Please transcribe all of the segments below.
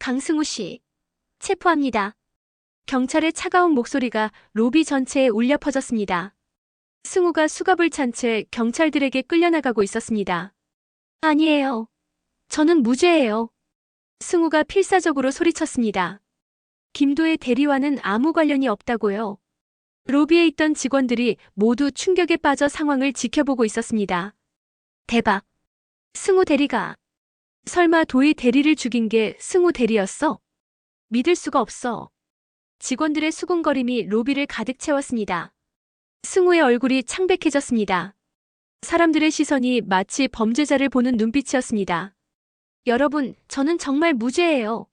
강승우 씨, 체포합니다. 경찰의 차가운 목소리가 로비 전체에 울려 퍼졌습니다. 승우가 수갑을 찬 채 경찰들에게 끌려나가고 있었습니다. 아니에요. 저는 무죄예요. 승우가 필사적으로 소리쳤습니다. 김도의 대리와는 아무 관련이 없다고요. 로비에 있던 직원들이 모두 충격에 빠져 상황을 지켜보고 있었습니다. 대박. 승우 대리가. 설마 도희 대리를 죽인 게 승우 대리였어? 믿을 수가 없어. 직원들의 수군거림이 로비를 가득 채웠습니다. 승우의 얼굴이 창백해졌습니다. 사람들의 시선이 마치 범죄자를 보는 눈빛이었습니다. 여러분, 저는 정말 무죄예요.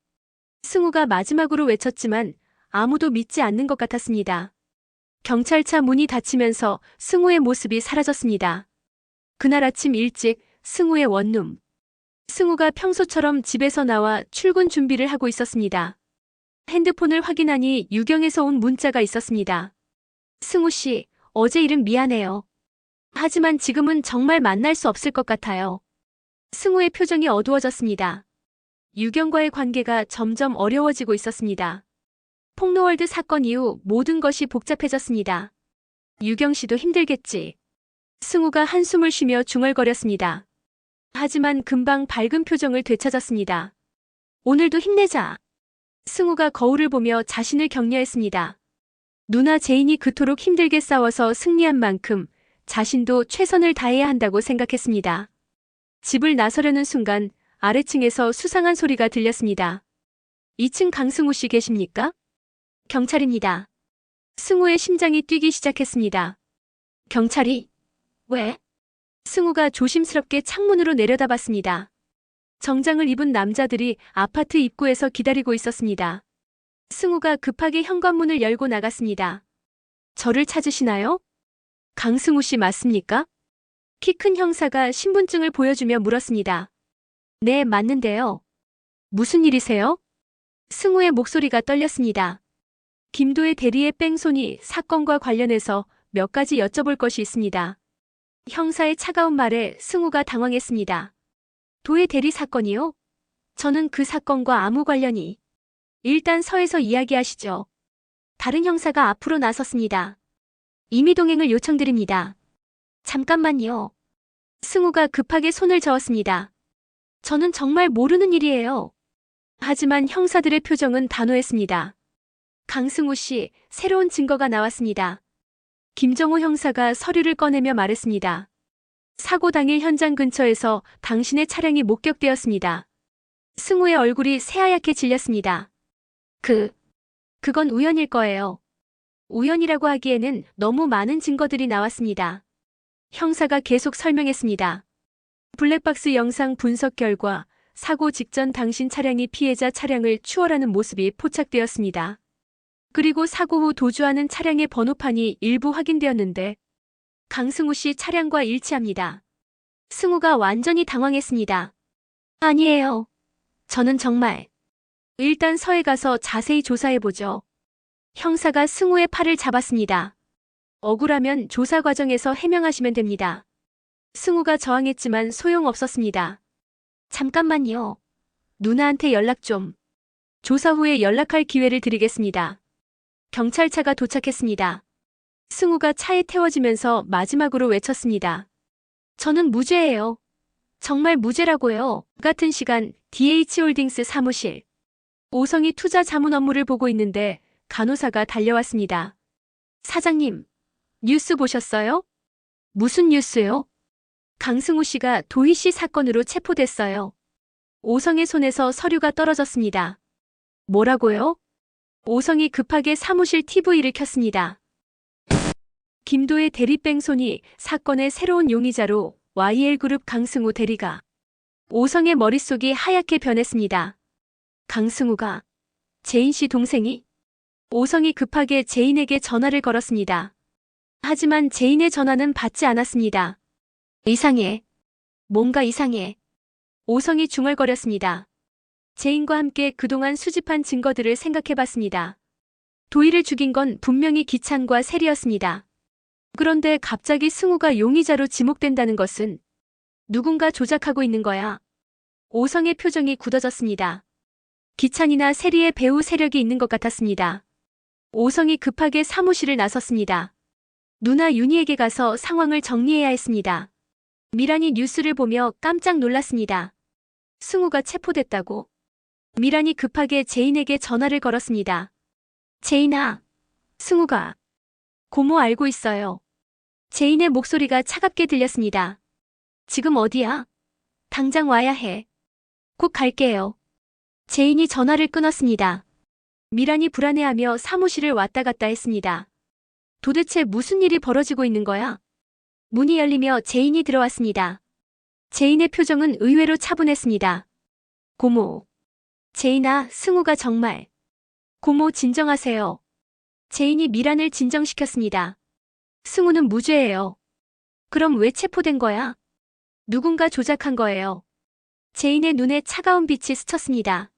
승우가 마지막으로 외쳤지만 아무도 믿지 않는 것 같았습니다. 경찰차 문이 닫히면서 승우의 모습이 사라졌습니다. 그날 아침 일찍 승우의 원룸. 승우가 평소처럼 집에서 나와 출근 준비를 하고 있었습니다. 핸드폰을 확인하니 유경에서 온 문자가 있었습니다. 승우 씨, 어제 일은 미안해요. 하지만 지금은 정말 만날 수 없을 것 같아요. 승우의 표정이 어두워졌습니다. 유경과의 관계가 점점 어려워지고 있었습니다. 폭로월드 사건 이후 모든 것이 복잡해졌습니다. 유경 씨도 힘들겠지. 승우가 한숨을 쉬며 중얼거렸습니다. 하지만 금방 밝은 표정을 되찾았습니다. 오늘도 힘내자. 승우가 거울을 보며 자신을 격려했습니다. 누나 제인이 그토록 힘들게 싸워서 승리한 만큼 자신도 최선을 다해야 한다고 생각했습니다. 집을 나서려는 순간 아래층에서 수상한 소리가 들렸습니다. 2층 강승우 씨 계십니까? 경찰입니다. 승우의 심장이 뛰기 시작했습니다. 경찰이? 왜? 승우가 조심스럽게 창문으로 내려다봤습니다. 정장을 입은 남자들이 아파트 입구에서 기다리고 있었습니다. 승우가 급하게 현관문을 열고 나갔습니다. 저를 찾으시나요? 강승우 씨 맞습니까? 키 큰 형사가 신분증을 보여주며 물었습니다. 네, 맞는데요. 무슨 일이세요? 승우의 목소리가 떨렸습니다. 김도의 대리의 뺑소니 사건과 관련해서 몇 가지 여쭤볼 것이 있습니다. 형사의 차가운 말에 승우가 당황했습니다. 도의 대리 사건이요? 저는 그 사건과 아무 관련이. 일단 서에서 이야기하시죠. 다른 형사가 앞으로 나섰습니다. 임의동행을 요청드립니다. 잠깐만요. 승우가 급하게 손을 저었습니다. 저는 정말 모르는 일이에요. 하지만 형사들의 표정은 단호했습니다. 강승우 씨, 새로운 증거가 나왔습니다. 김정호 형사가 서류를 꺼내며 말했습니다. 사고 당일 현장 근처에서 당신의 차량이 목격되었습니다. 승우의 얼굴이 새하얗게 질렸습니다. 그건 우연일 거예요. 우연이라고 하기에는 너무 많은 증거들이 나왔습니다. 형사가 계속 설명했습니다. 블랙박스 영상 분석 결과 사고 직전 당신 차량이 피해자 차량을 추월하는 모습이 포착되었습니다. 그리고 사고 후 도주하는 차량의 번호판이 일부 확인되었는데 강승우 씨 차량과 일치합니다. 승우가 완전히 당황했습니다. 아니에요. 저는 정말. 일단 서에 가서 자세히 조사해보죠. 형사가 승우의 팔을 잡았습니다. 억울하면 조사 과정에서 해명하시면 됩니다. 승우가 저항했지만 소용없었습니다. 잠깐만요. 누나한테 연락 좀. 조사 후에 연락할 기회를 드리겠습니다. 경찰차가 도착했습니다. 승우가 차에 태워지면서 마지막으로 외쳤습니다. 저는 무죄예요. 정말 무죄라고요. 같은 시간 DH홀딩스 사무실. 오성이 투자 자문 업무를 보고 있는데 간호사가 달려왔습니다. 사장님, 뉴스 보셨어요? 무슨 뉴스요? 강승우 씨가 도희 씨 사건으로 체포됐어요. 오성의 손에서 서류가 떨어졌습니다. 뭐라고요? 오성이 급하게 사무실 TV를 켰습니다. 김도의 대리 뺑소니 사건의 새로운 용의자로 YL그룹 강승우 대리가. 오성의 머릿속이 하얗게 변했습니다. 강승우가 제인 씨 동생이? 오성이 급하게 제인에게 전화를 걸었습니다. 하지만 제인의 전화는 받지 않았습니다. 이상해. 뭔가 이상해. 오성이 중얼거렸습니다. 제인과 함께 그동안 수집한 증거들을 생각해봤습니다. 도희를 죽인 건 분명히 기찬과 세리였습니다. 그런데 갑자기 승우가 용의자로 지목된다는 것은 누군가 조작하고 있는 거야. 오성의 표정이 굳어졌습니다. 기찬이나 세리의 배후 세력이 있는 것 같았습니다. 오성이 급하게 사무실을 나섰습니다. 누나 윤희에게 가서 상황을 정리해야 했습니다. 미란이 뉴스를 보며 깜짝 놀랐습니다. 승우가 체포됐다고. 미란이 급하게 제인에게 전화를 걸었습니다. 제인아, 승우가. 고모 알고 있어요. 제인의 목소리가 차갑게 들렸습니다. 지금 어디야? 당장 와야 해. 곧 갈게요. 제인이 전화를 끊었습니다. 미란이 불안해하며 사무실을 왔다 갔다 했습니다. 도대체 무슨 일이 벌어지고 있는 거야? 문이 열리며 제인이 들어왔습니다. 제인의 표정은 의외로 차분했습니다. 고모. 제인아, 승우가 정말. 고모 진정하세요. 제인이 미란을 진정시켰습니다. 승우는 무죄예요. 그럼 왜 체포된 거야? 누군가 조작한 거예요. 제인의 눈에 차가운 빛이 스쳤습니다.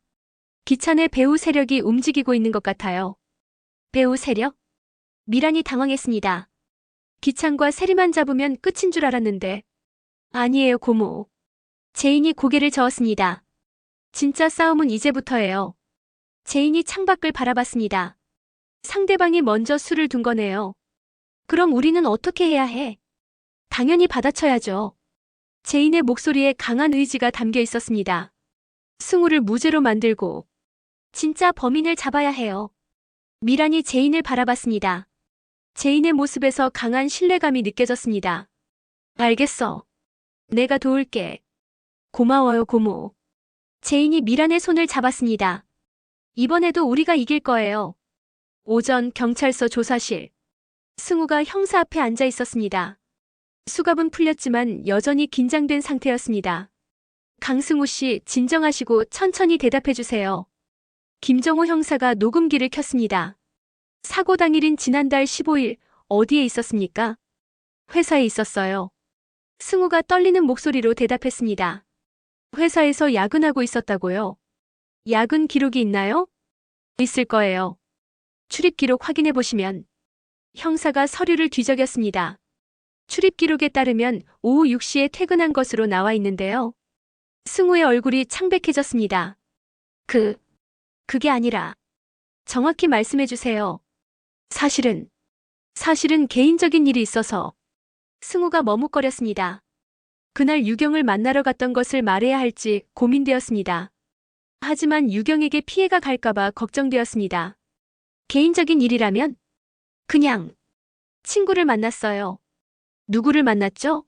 기찬의 배후 세력이 움직이고 있는 것 같아요. 배후 세력? 미란이 당황했습니다. 기찬과 세리만 잡으면 끝인 줄 알았는데. 아니에요, 고모. 제인이 고개를 저었습니다. 진짜 싸움은 이제부터예요. 제인이 창밖을 바라봤습니다. 상대방이 먼저 수를 둔 거네요. 그럼 우리는 어떻게 해야 해? 당연히 받아쳐야죠. 제인의 목소리에 강한 의지가 담겨 있었습니다. 승우를 무죄로 만들고 진짜 범인을 잡아야 해요. 미란이 제인을 바라봤습니다. 제인의 모습에서 강한 신뢰감이 느껴졌습니다. 알겠어. 내가 도울게. 고마워요, 고모. 제인이 미란의 손을 잡았습니다. 이번에도 우리가 이길 거예요. 오전 경찰서 조사실. 승우가 형사 앞에 앉아 있었습니다. 수갑은 풀렸지만 여전히 긴장된 상태였습니다. 강승우 씨, 진정하시고 천천히 대답해 주세요. 김정호 형사가 녹음기를 켰습니다. 사고 당일인 지난달 15일 어디에 있었습니까? 회사에 있었어요. 승우가 떨리는 목소리로 대답했습니다. 회사에서 야근하고 있었다고요? 야근 기록이 있나요? 있을 거예요. 출입 기록 확인해 보시면. 형사가 서류를 뒤적였습니다. 출입 기록에 따르면 오후 6시에 퇴근한 것으로 나와 있는데요. 승우의 얼굴이 창백해졌습니다. 그게 아니라. 정확히 말씀해 주세요. 사실은 개인적인 일이 있어서. 승우가 머뭇거렸습니다. 그날 유경을 만나러 갔던 것을 말해야 할지 고민되었습니다. 하지만 유경에게 피해가 갈까봐 걱정되었습니다. 개인적인 일이라면? 그냥 친구를 만났어요. 누구를 만났죠?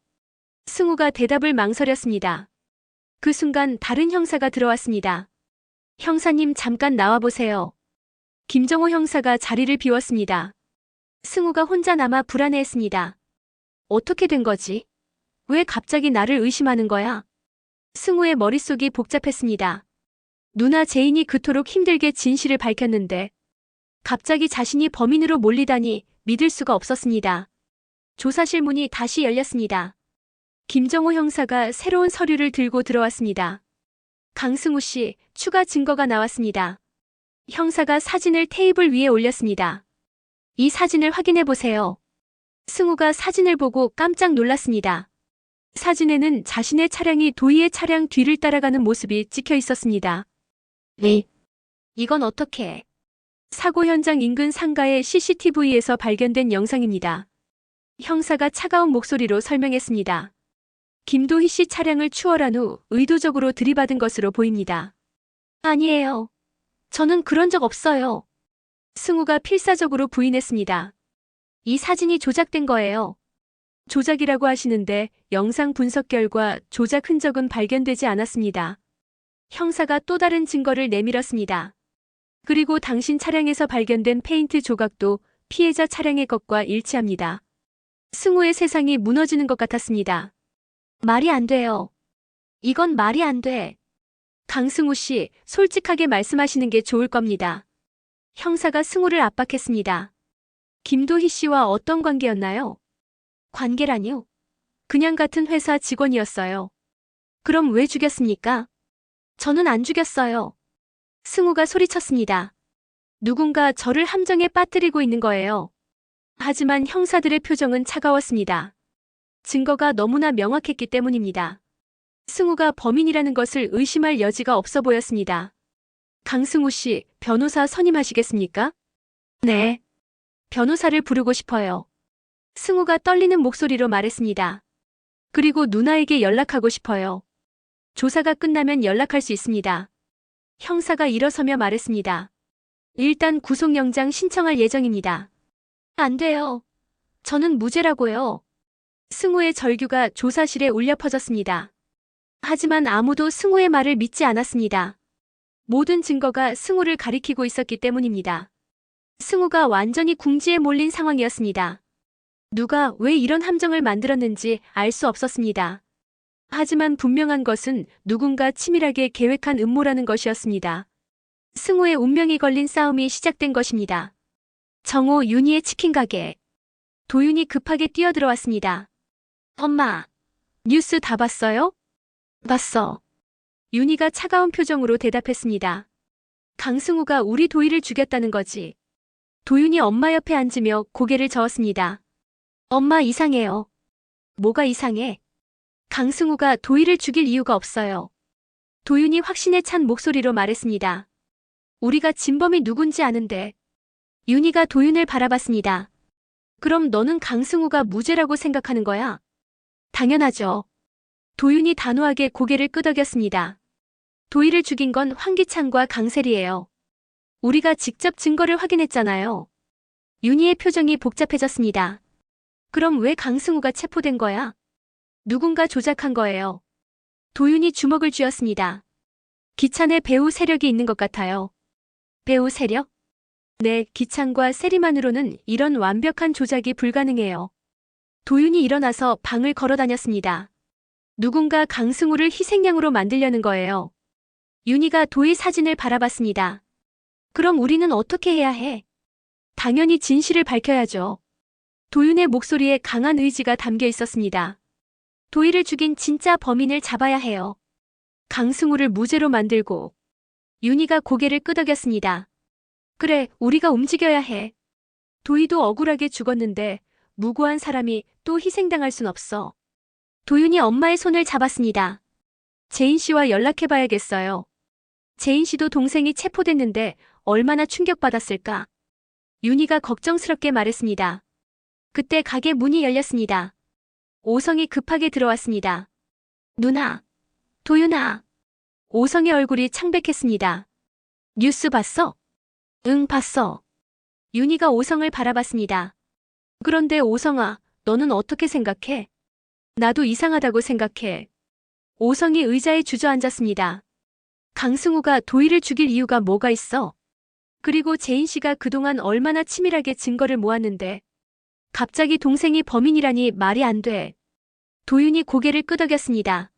승우가 대답을 망설였습니다. 그 순간 다른 형사가 들어왔습니다. 형사님 잠깐 나와보세요. 김정호 형사가 자리를 비웠습니다. 승우가 혼자 남아 불안해했습니다. 어떻게 된 거지? 왜 갑자기 나를 의심하는 거야? 승우의 머릿속이 복잡했습니다. 누나 제인이 그토록 힘들게 진실을 밝혔는데 갑자기 자신이 범인으로 몰리다니 믿을 수가 없었습니다. 조사실 문이 다시 열렸습니다. 김정호 형사가 새로운 서류를 들고 들어왔습니다. 강승우 씨, 추가 증거가 나왔습니다. 형사가 사진을 테이블 위에 올렸습니다. 이 사진을 확인해 보세요. 승우가 사진을 보고 깜짝 놀랐습니다. 사진에는 자신의 차량이 도희의 차량 뒤를 따라가는 모습이 찍혀 있었습니다. 네. 이건 어떻게? 사고 현장 인근 상가의 CCTV에서 발견된 영상입니다. 형사가 차가운 목소리로 설명했습니다. 김도희 씨 차량을 추월한 후 의도적으로 들이받은 것으로 보입니다. 아니에요. 저는 그런 적 없어요. 승우가 필사적으로 부인했습니다. 이 사진이 조작된 거예요. 조작이라고 하시는데 영상 분석 결과 조작 흔적은 발견되지 않았습니다. 형사가 또 다른 증거를 내밀었습니다. 그리고 당신 차량에서 발견된 페인트 조각도 피해자 차량의 것과 일치합니다. 승우의 세상이 무너지는 것 같았습니다. 말이 안 돼요. 이건 말이 안 돼. 강승우 씨, 솔직하게 말씀하시는 게 좋을 겁니다. 형사가 승우를 압박했습니다. 김도희 씨와 어떤 관계였나요? 관계라뇨? 그냥 같은 회사 직원이었어요. 그럼 왜 죽였습니까? 저는 안 죽였어요. 승우가 소리쳤습니다. 누군가 저를 함정에 빠뜨리고 있는 거예요. 하지만 형사들의 표정은 차가웠습니다. 증거가 너무나 명확했기 때문입니다. 승우가 범인이라는 것을 의심할 여지가 없어 보였습니다. 강승우 씨, 변호사 선임하시겠습니까? 네. 변호사를 부르고 싶어요. 승우가 떨리는 목소리로 말했습니다. 그리고 누나에게 연락하고 싶어요. 조사가 끝나면 연락할 수 있습니다. 형사가 일어서며 말했습니다. 일단 구속영장 신청할 예정입니다. 안 돼요. 저는 무죄라고요. 승우의 절규가 조사실에 울려 퍼졌습니다. 하지만 아무도 승우의 말을 믿지 않았습니다. 모든 증거가 승우를 가리키고 있었기 때문입니다. 승우가 완전히 궁지에 몰린 상황이었습니다. 누가 왜 이런 함정을 만들었는지 알 수 없었습니다. 하지만 분명한 것은 누군가 치밀하게 계획한 음모라는 것이었습니다. 승우의 운명이 걸린 싸움이 시작된 것입니다. 정오 윤희의 치킨 가게. 도윤이 급하게 뛰어들어왔습니다. 엄마, 뉴스 다 봤어요? 봤어. 윤희가 차가운 표정으로 대답했습니다. 강승우가 우리 도희를 죽였다는 거지. 도윤이 엄마 옆에 앉으며 고개를 저었습니다. 엄마 이상해요. 뭐가 이상해? 강승우가 도희를 죽일 이유가 없어요. 도윤이 확신에 찬 목소리로 말했습니다. 우리가 진범이 누군지 아는데. 윤희가 도윤을 바라봤습니다. 그럼 너는 강승우가 무죄라고 생각하는 거야? 당연하죠. 도윤이 단호하게 고개를 끄덕였습니다. 도희를 죽인 건 황기찬과 강세리예요. 우리가 직접 증거를 확인했잖아요. 윤희의 표정이 복잡해졌습니다. 그럼 왜 강승우가 체포된 거야? 누군가 조작한 거예요. 도윤이 주먹을 쥐었습니다. 기찬의 배우 세력이 있는 것 같아요. 배우 세력? 네, 기찬과 세리만으로는 이런 완벽한 조작이 불가능해요. 도윤이 일어나서 방을 걸어 다녔습니다. 누군가 강승우를 희생양으로 만들려는 거예요. 윤희가 도희 사진을 바라봤습니다. 그럼 우리는 어떻게 해야 해? 당연히 진실을 밝혀야죠. 도윤의 목소리에 강한 의지가 담겨 있었습니다. 도희를 죽인 진짜 범인을 잡아야 해요. 강승우를 무죄로 만들고. 윤희가 고개를 끄덕였습니다. 그래, 우리가 움직여야 해. 도희도 억울하게 죽었는데 무고한 사람이 또 희생당할 순 없어. 도윤이 엄마의 손을 잡았습니다. 재인 씨와 연락해봐야겠어요. 재인 씨도 동생이 체포됐는데 얼마나 충격받았을까. 윤희가 걱정스럽게 말했습니다. 그때 가게 문이 열렸습니다. 오성이 급하게 들어왔습니다. 누나, 도윤아. 오성의 얼굴이 창백했습니다. 뉴스 봤어? 응, 봤어. 윤희가 오성을 바라봤습니다. 그런데 오성아, 너는 어떻게 생각해? 나도 이상하다고 생각해. 오성이 의자에 주저앉았습니다. 강승우가 도희를 죽일 이유가 뭐가 있어? 그리고 재인 씨가 그동안 얼마나 치밀하게 증거를 모았는데 갑자기 동생이 범인이라니 말이 안 돼. 도윤이 고개를 끄덕였습니다.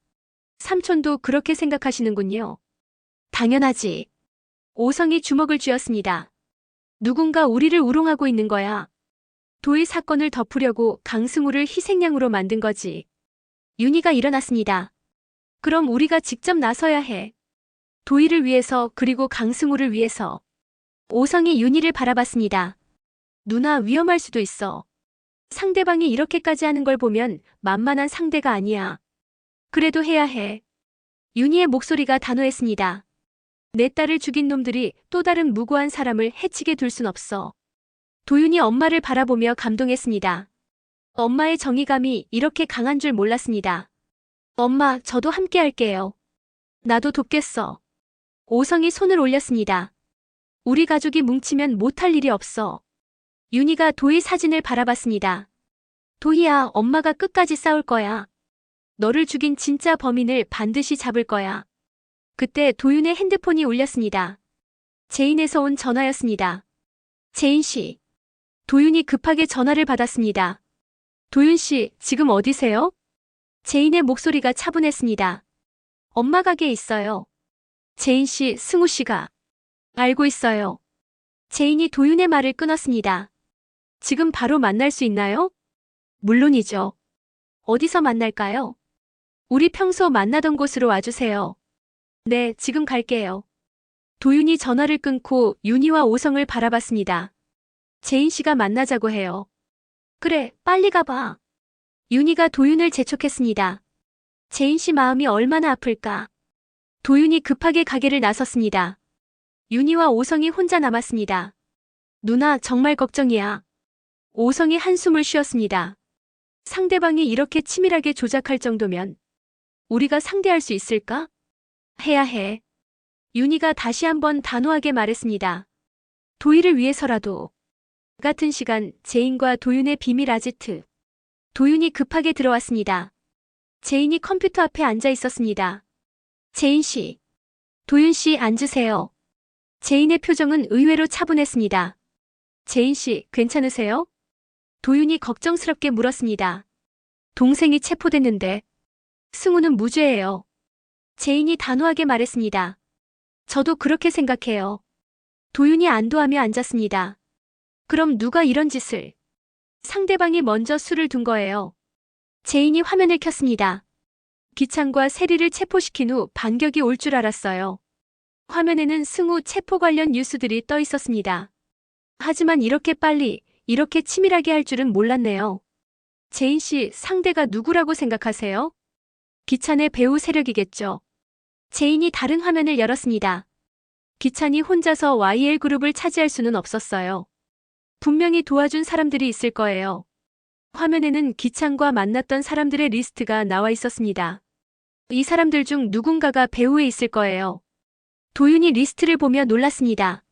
삼촌도 그렇게 생각하시는군요. 당연하지. 오성이 주먹을 쥐었습니다. 누군가 우리를 우롱하고 있는 거야. 도희 사건을 덮으려고 강승우를 희생양으로 만든 거지. 윤희가 일어났습니다. 그럼 우리가 직접 나서야 해. 도희를 위해서 그리고 강승우를 위해서. 오성이 윤희를 바라봤습니다. 누나 위험할 수도 있어. 상대방이 이렇게까지 하는 걸 보면 만만한 상대가 아니야. 그래도 해야 해. 윤희의 목소리가 단호했습니다. 내 딸을 죽인 놈들이 또 다른 무고한 사람을 해치게 둘 순 없어. 도윤이 엄마를 바라보며 감동했습니다. 엄마의 정의감이 이렇게 강한 줄 몰랐습니다. 엄마, 저도 함께 할게요. 나도 돕겠어. 오성이 손을 올렸습니다. 우리 가족이 뭉치면 못할 일이 없어. 윤희가 도희 사진을 바라봤습니다. 도희야, 엄마가 끝까지 싸울 거야. 너를 죽인 진짜 범인을 반드시 잡을 거야. 그때 도윤의 핸드폰이 울렸습니다. 재인에서 온 전화였습니다. 재인 씨. 도윤이 급하게 전화를 받았습니다. 도윤 씨, 지금 어디세요? 재인의 목소리가 차분했습니다. 엄마 가게에 있어요. 재인 씨, 승우 씨가. 알고 있어요. 재인이 도윤의 말을 끊었습니다. 지금 바로 만날 수 있나요? 물론이죠. 어디서 만날까요? 우리 평소 만나던 곳으로 와주세요. 네, 지금 갈게요. 도윤이 전화를 끊고 윤희와 오성을 바라봤습니다. 재인 씨가 만나자고 해요. 그래, 빨리 가봐. 윤희가 도윤을 재촉했습니다. 재인 씨 마음이 얼마나 아플까. 도윤이 급하게 가게를 나섰습니다. 윤희와 오성이 혼자 남았습니다. 누나, 정말 걱정이야. 오성이 한숨을 쉬었습니다. 상대방이 이렇게 치밀하게 조작할 정도면 우리가 상대할 수 있을까? 해야 해. 윤희가 다시 한번 단호하게 말했습니다. 도희를 위해서라도. 같은 시간 제인과 도윤의 비밀 아지트. 도윤이 급하게 들어왔습니다. 제인이 컴퓨터 앞에 앉아 있었습니다. 제인 씨. 도윤 씨, 앉으세요. 제인의 표정은 의외로 차분했습니다. 제인 씨, 괜찮으세요? 도윤이 걱정스럽게 물었습니다. 동생이 체포됐는데. 승우는 무죄예요. 제인이 단호하게 말했습니다. 저도 그렇게 생각해요. 도윤이 안도하며 앉았습니다. 그럼 누가 이런 짓을? 상대방이 먼저 수를 둔 거예요. 제인이 화면을 켰습니다. 기창과 세리를 체포시킨 후 반격이 올 줄 알았어요. 화면에는 승우 체포 관련 뉴스들이 떠 있었습니다. 하지만 이렇게 빨리, 이렇게 치밀하게 할 줄은 몰랐네요. 제인 씨, 상대가 누구라고 생각하세요? 기찬의 배우 세력이겠죠. 제인이 다른 화면을 열었습니다. 기찬이 혼자서 YL그룹을 차지할 수는 없었어요. 분명히 도와준 사람들이 있을 거예요. 화면에는 기찬과 만났던 사람들의 리스트가 나와 있었습니다. 이 사람들 중 누군가가 배후에 있을 거예요. 도윤이 리스트를 보며 놀랐습니다.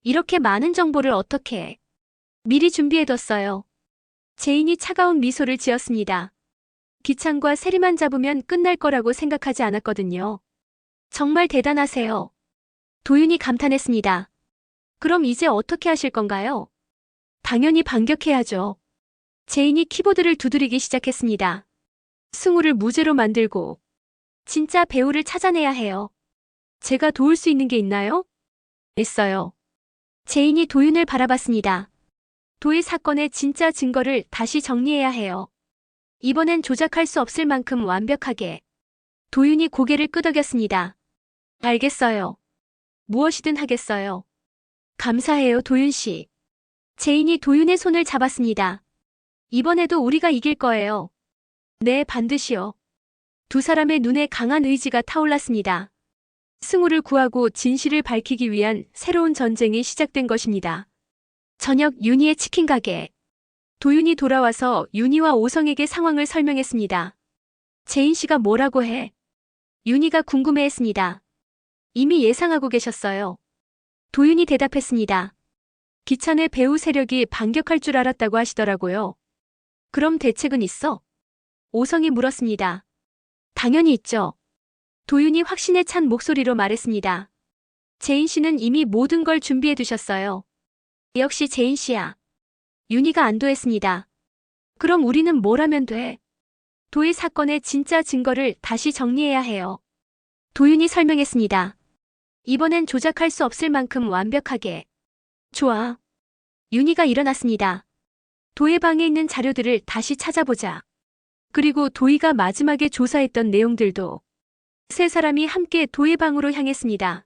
이렇게 많은 정보를 어떻게 미리 준비해뒀어요. 제인이 차가운 미소를 지었습니다. 기찬과 세리만 잡으면 끝날 거라고 생각하지 않았거든요. 정말 대단하세요. 도윤이 감탄했습니다. 그럼 이제 어떻게 하실 건가요? 당연히 반격해야죠. 제인이 키보드를 두드리기 시작했습니다. 승우를 무죄로 만들고 진짜 배우를 찾아내야 해요. 제가 도울 수 있는 게 있나요? 있어요. 제인이 도윤을 바라봤습니다. 도희 사건의 진짜 증거를 다시 정리해야 해요. 이번엔 조작할 수 없을 만큼 완벽하게. 도윤이 고개를 끄덕였습니다. 알겠어요. 무엇이든 하겠어요. 감사해요, 도윤 씨. 제인이 도윤의 손을 잡았습니다. 이번에도 우리가 이길 거예요. 네, 반드시요. 두 사람의 눈에 강한 의지가 타올랐습니다. 승우를 구하고 진실을 밝히기 위한 새로운 전쟁이 시작된 것입니다. 저녁 윤희의 치킨 가게. 도윤이 돌아와서 윤희와 오성에게 상황을 설명했습니다. 제인 씨가 뭐라고 해? 윤희가 궁금해했습니다. 이미 예상하고 계셨어요. 도윤이 대답했습니다. 기찬의 배우 세력이 반격할 줄 알았다고 하시더라고요. 그럼 대책은 있어? 오성이 물었습니다. 당연히 있죠. 도윤이 확신에 찬 목소리로 말했습니다. 제인 씨는 이미 모든 걸 준비해 두셨어요. 역시 제인 씨야. 윤희가 안도했습니다. 그럼 우리는 뭘 하면 돼? 도희 사건의 진짜 증거를 다시 정리해야 해요. 도윤이 설명했습니다. 이번엔 조작할 수 없을 만큼 완벽하게. 좋아. 윤희가 일어났습니다. 도희 방에 있는 자료들을 다시 찾아보자. 그리고 도희가 마지막에 조사했던 내용들도. 세 사람이 함께 도희 방으로 향했습니다.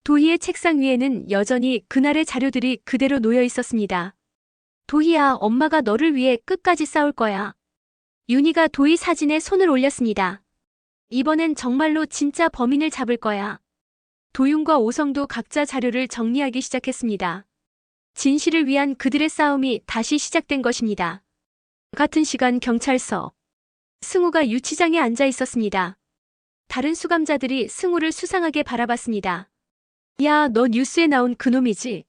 도희의 책상 위에는 여전히 그날의 자료들이 그대로 놓여 있었습니다. 도희야, 엄마가 너를 위해 끝까지 싸울 거야. 윤희가 도희 사진에 손을 올렸습니다. 이번엔 정말로 진짜 범인을 잡을 거야. 도윤과 오성도 각자 자료를 정리하기 시작했습니다. 진실을 위한 그들의 싸움이 다시 시작된 것입니다. 같은 시간 경찰서. 승우가 유치장에 앉아 있었습니다. 다른 수감자들이 승우를 수상하게 바라봤습니다. 야, 너 뉴스에 나온 그놈이지?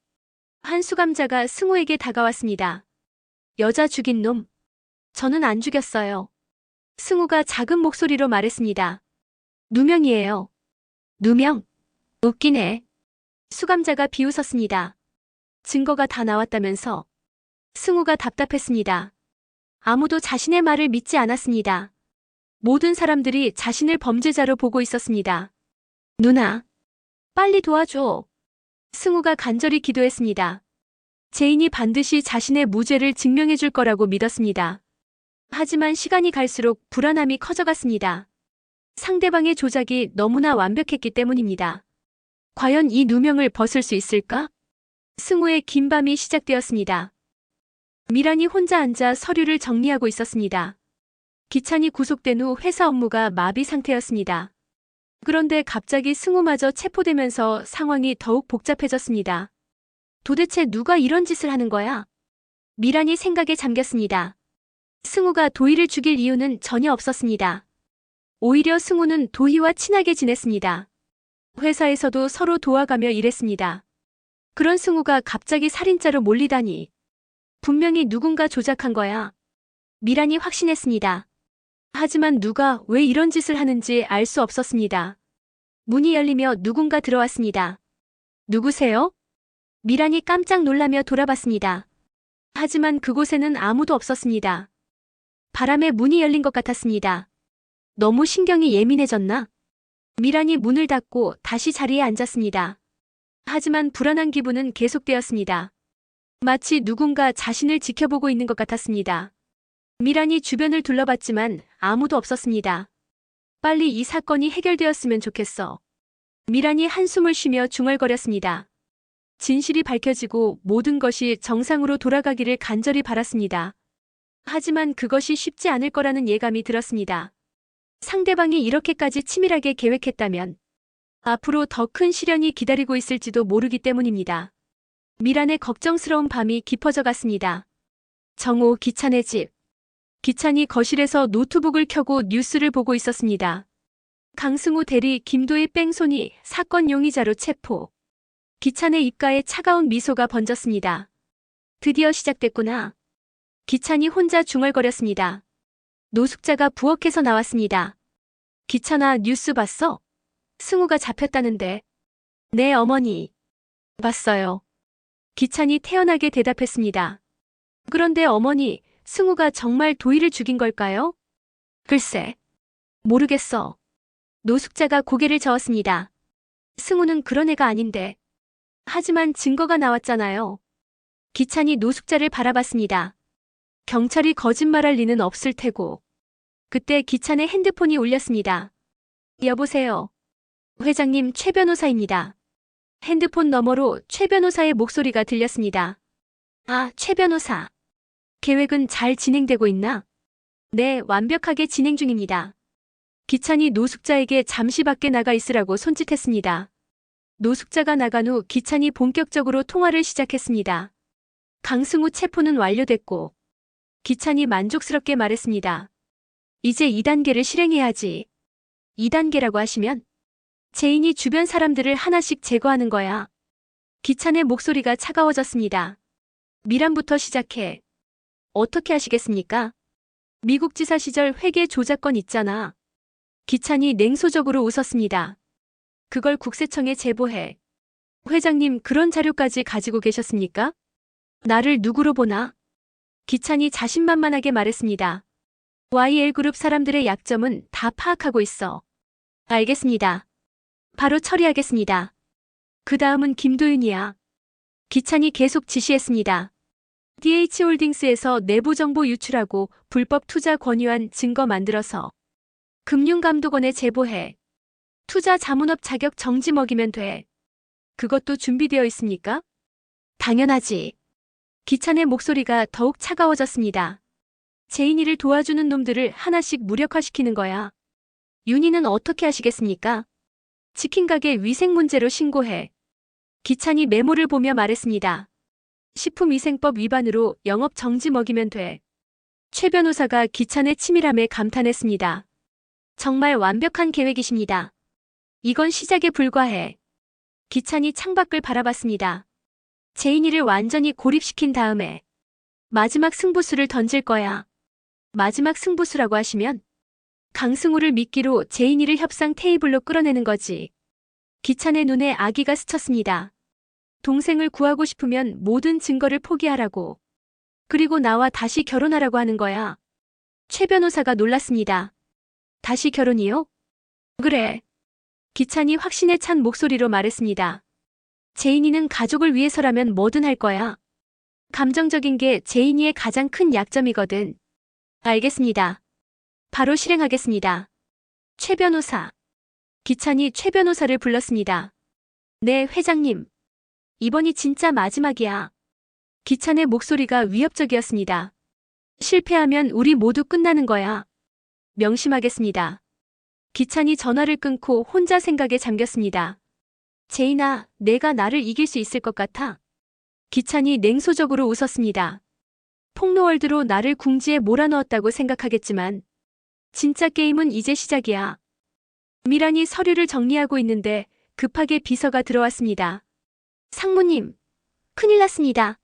한 수감자가 승우에게 다가왔습니다. 여자 죽인 놈. 저는 안 죽였어요. 승우가 작은 목소리로 말했습니다. 누명이에요. 누명? 웃기네. 수감자가 비웃었습니다. 증거가 다 나왔다면서. 승우가 답답했습니다. 아무도 자신의 말을 믿지 않았습니다. 모든 사람들이 자신을 범죄자로 보고 있었습니다. 누나, 빨리 도와줘. 승우가 간절히 기도했습니다. 제인이 반드시 자신의 무죄를 증명해 줄 거라고 믿었습니다. 하지만 시간이 갈수록 불안함이 커져갔습니다. 상대방의 조작이 너무나 완벽했기 때문입니다. 과연 이 누명을 벗을 수 있을까? 승우의 긴 밤이 시작되었습니다. 미란이 혼자 앉아 서류를 정리하고 있었습니다. 기찬이 구속된 후 회사 업무가 마비 상태였습니다. 그런데 갑자기 승우마저 체포되면서 상황이 더욱 복잡해졌습니다. 도대체 누가 이런 짓을 하는 거야? 미란이 생각에 잠겼습니다. 승우가 도희를 죽일 이유는 전혀 없었습니다. 오히려 승우는 도희와 친하게 지냈습니다. 회사에서도 서로 도와가며 일했습니다. 그런 승우가 갑자기 살인자로 몰리다니. 분명히 누군가 조작한 거야. 미란이 확신했습니다. 하지만 누가 왜 이런 짓을 하는지 알 수 없었습니다. 문이 열리며 누군가 들어왔습니다. 누구세요? 미란이 깜짝 놀라며 돌아봤습니다. 하지만 그곳에는 아무도 없었습니다. 바람에 문이 열린 것 같았습니다. 너무 신경이 예민해졌나? 미란이 문을 닫고 다시 자리에 앉았습니다. 하지만 불안한 기분은 계속되었습니다. 마치 누군가 자신을 지켜보고 있는 것 같았습니다. 미란이 주변을 둘러봤지만 아무도 없었습니다. 빨리 이 사건이 해결되었으면 좋겠어. 미란이 한숨을 쉬며 중얼거렸습니다. 진실이 밝혀지고 모든 것이 정상으로 돌아가기를 간절히 바랐습니다. 하지만 그것이 쉽지 않을 거라는 예감이 들었습니다. 상대방이 이렇게까지 치밀하게 계획했다면 앞으로 더 큰 시련이 기다리고 있을지도 모르기 때문입니다. 미란의 걱정스러운 밤이 깊어져 갔습니다. 정오 기찬의 집. 기찬이 거실에서 노트북을 켜고 뉴스를 보고 있었습니다. 강승우 대리 김도희 뺑소니 사건 용의자로 체포. 기찬의 입가에 차가운 미소가 번졌습니다. 드디어 시작됐구나. 기찬이 혼자 중얼거렸습니다. 노숙자가 부엌에서 나왔습니다. 기찬아, 뉴스 봤어? 승우가 잡혔다는데. 네, 어머니. 봤어요. 기찬이 태연하게 대답했습니다. 그런데 어머니, 승우가 정말 도희를 죽인 걸까요? 글쎄. 모르겠어. 노숙자가 고개를 저었습니다. 승우는 그런 애가 아닌데. 하지만 증거가 나왔잖아요. 기찬이 노숙자를 바라봤습니다. 경찰이 거짓말할 리는 없을 테고. 그때 기찬의 핸드폰이 울렸습니다. 여보세요. 회장님, 최 변호사입니다. 핸드폰 너머로 최 변호사의 목소리가 들렸습니다. 아, 최 변호사. 계획은 잘 진행되고 있나? 네, 완벽하게 진행 중입니다. 기찬이 노숙자에게 잠시 밖에 나가 있으라고 손짓했습니다. 노숙자가 나간 후 기찬이 본격적으로 통화를 시작했습니다. 강승우 체포는 완료됐고 기찬이 만족스럽게 말했습니다. 이제 2단계를 실행해야지. 2단계라고 하시면? 제인이 주변 사람들을 하나씩 제거하는 거야. 기찬의 목소리가 차가워졌습니다. 미란부터 시작해. 어떻게 하시겠습니까? 미국 지사 시절 회계 조작건 있잖아. 기찬이 냉소적으로 웃었습니다. 그걸 국세청에 제보해. 회장님, 그런 자료까지 가지고 계셨습니까? 나를 누구로 보나? 기찬이 자신만만하게 말했습니다. YL그룹 사람들의 약점은 다 파악하고 있어. 알겠습니다. 바로 처리하겠습니다. 그 다음은 김도윤이야. 기찬이 계속 지시했습니다. DH홀딩스에서 내부 정보 유출하고 불법 투자 권유한 증거 만들어서 금융감독원에 제보해. 투자 자문업 자격 정지 먹이면 돼. 그것도 준비되어 있습니까? 당연하지. 기찬의 목소리가 더욱 차가워졌습니다. 제인이를 도와주는 놈들을 하나씩 무력화시키는 거야. 윤희는 어떻게 하시겠습니까? 치킨가게 위생 문제로 신고해. 기찬이 메모를 보며 말했습니다. 식품위생법 위반으로 영업 정지 먹이면 돼. 최 변호사가 기찬의 치밀함에 감탄했습니다. 정말 완벽한 계획이십니다. 이건 시작에 불과해. 기찬이 창밖을 바라봤습니다. 제인이를 완전히 고립시킨 다음에 마지막 승부수를 던질 거야. 마지막 승부수라고 하시면 강승우를 미끼로 제인이를 협상 테이블로 끌어내는 거지. 기찬의 눈에 아기가 스쳤습니다. 동생을 구하고 싶으면 모든 증거를 포기하라고. 그리고 나와 다시 결혼하라고 하는 거야. 최 변호사가 놀랐습니다. 다시 결혼이요? 그래. 기찬이 확신에 찬 목소리로 말했습니다. 제인이는 가족을 위해서라면 뭐든 할 거야. 감정적인 게 제인이의 가장 큰 약점이거든. 알겠습니다. 바로 실행하겠습니다. 최 변호사. 기찬이 최 변호사를 불렀습니다. 네, 회장님. 이번이 진짜 마지막이야. 기찬의 목소리가 위협적이었습니다. 실패하면 우리 모두 끝나는 거야. 명심하겠습니다. 기찬이 전화를 끊고 혼자 생각에 잠겼습니다. 제인아, 내가 나를 이길 수 있을 것 같아. 기찬이 냉소적으로 웃었습니다. 폭로월드로 나를 궁지에 몰아넣었다고 생각하겠지만 진짜 게임은 이제 시작이야. 미란이 서류를 정리하고 있는데 급하게 비서가 들어왔습니다. 상무님, 큰일 났습니다.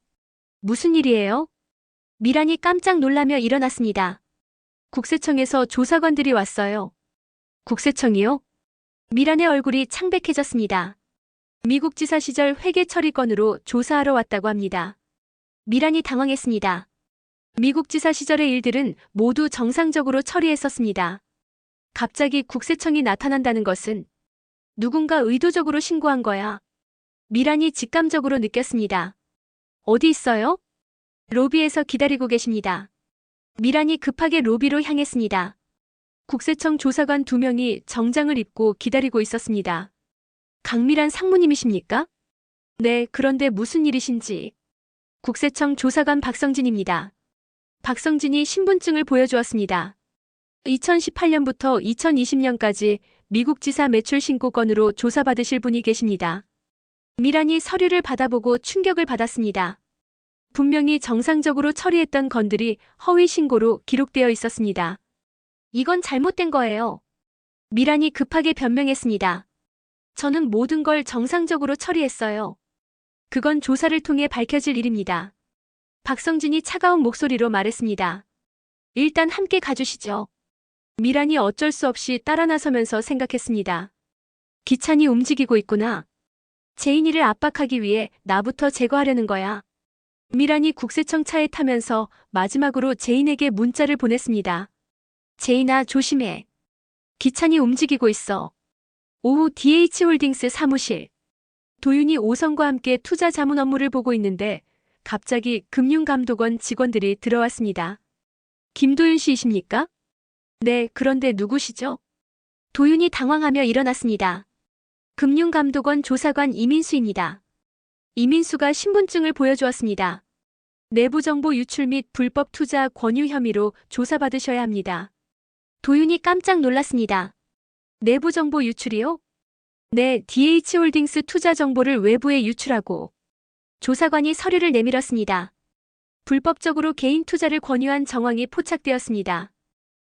무슨 일이에요? 미란이 깜짝 놀라며 일어났습니다. 국세청에서 조사관들이 왔어요. 국세청이요? 미란의 얼굴이 창백해졌습니다. 미국 지사 시절 회계 처리 건으로 조사하러 왔다고 합니다. 미란이 당황했습니다. 미국 지사 시절의 일들은 모두 정상적으로 처리했었습니다. 갑자기 국세청이 나타난다는 것은 누군가 의도적으로 신고한 거야. 미란이 직감적으로 느꼈습니다. 어디 있어요? 로비에서 기다리고 계십니다. 미란이 급하게 로비로 향했습니다. 국세청 조사관 2명이 정장을 입고 기다리고 있었습니다. 강미란 상무님이십니까? 네, 그런데 무슨 일이신지. 국세청 조사관 박성진입니다. 박성진이 신분증을 보여주었습니다. 2018년부터 2020년까지 미국 지사 매출 신고 건으로 조사받으실 분이 계십니다. 미란이 서류를 받아보고 충격을 받았습니다. 분명히 정상적으로 처리했던 건들이 허위 신고로 기록되어 있었습니다. 이건 잘못된 거예요. 미란이 급하게 변명했습니다. 저는 모든 걸 정상적으로 처리했어요. 그건 조사를 통해 밝혀질 일입니다. 박성진이 차가운 목소리로 말했습니다. 일단 함께 가주시죠. 미란이 어쩔 수 없이 따라 나서면서 생각했습니다. 기찬이 움직이고 있구나. 제인이를 압박하기 위해 나부터 제거하려는 거야. 미란이 국세청 차에 타면서 마지막으로 제인에게 문자를 보냈습니다. 제인아, 조심해. 기찬이 움직이고 있어. 오후 DH홀딩스 사무실. 도윤이 오성과 함께 투자 자문 업무를 보고 있는데 갑자기 금융감독원 직원들이 들어왔습니다. 김도윤 씨이십니까? 네, 그런데 누구시죠? 도윤이 당황하며 일어났습니다. 금융감독원 조사관 이민수입니다. 이민수가 신분증을 보여주었습니다. 내부정보 유출 및 불법 투자 권유 혐의로 조사받으셔야 합니다. 도윤이 깜짝 놀랐습니다. 내부정보 유출이요? 네, DH홀딩스 투자 정보를 외부에 유출하고. 조사관이 서류를 내밀었습니다. 불법적으로 개인 투자를 권유한 정황이 포착되었습니다.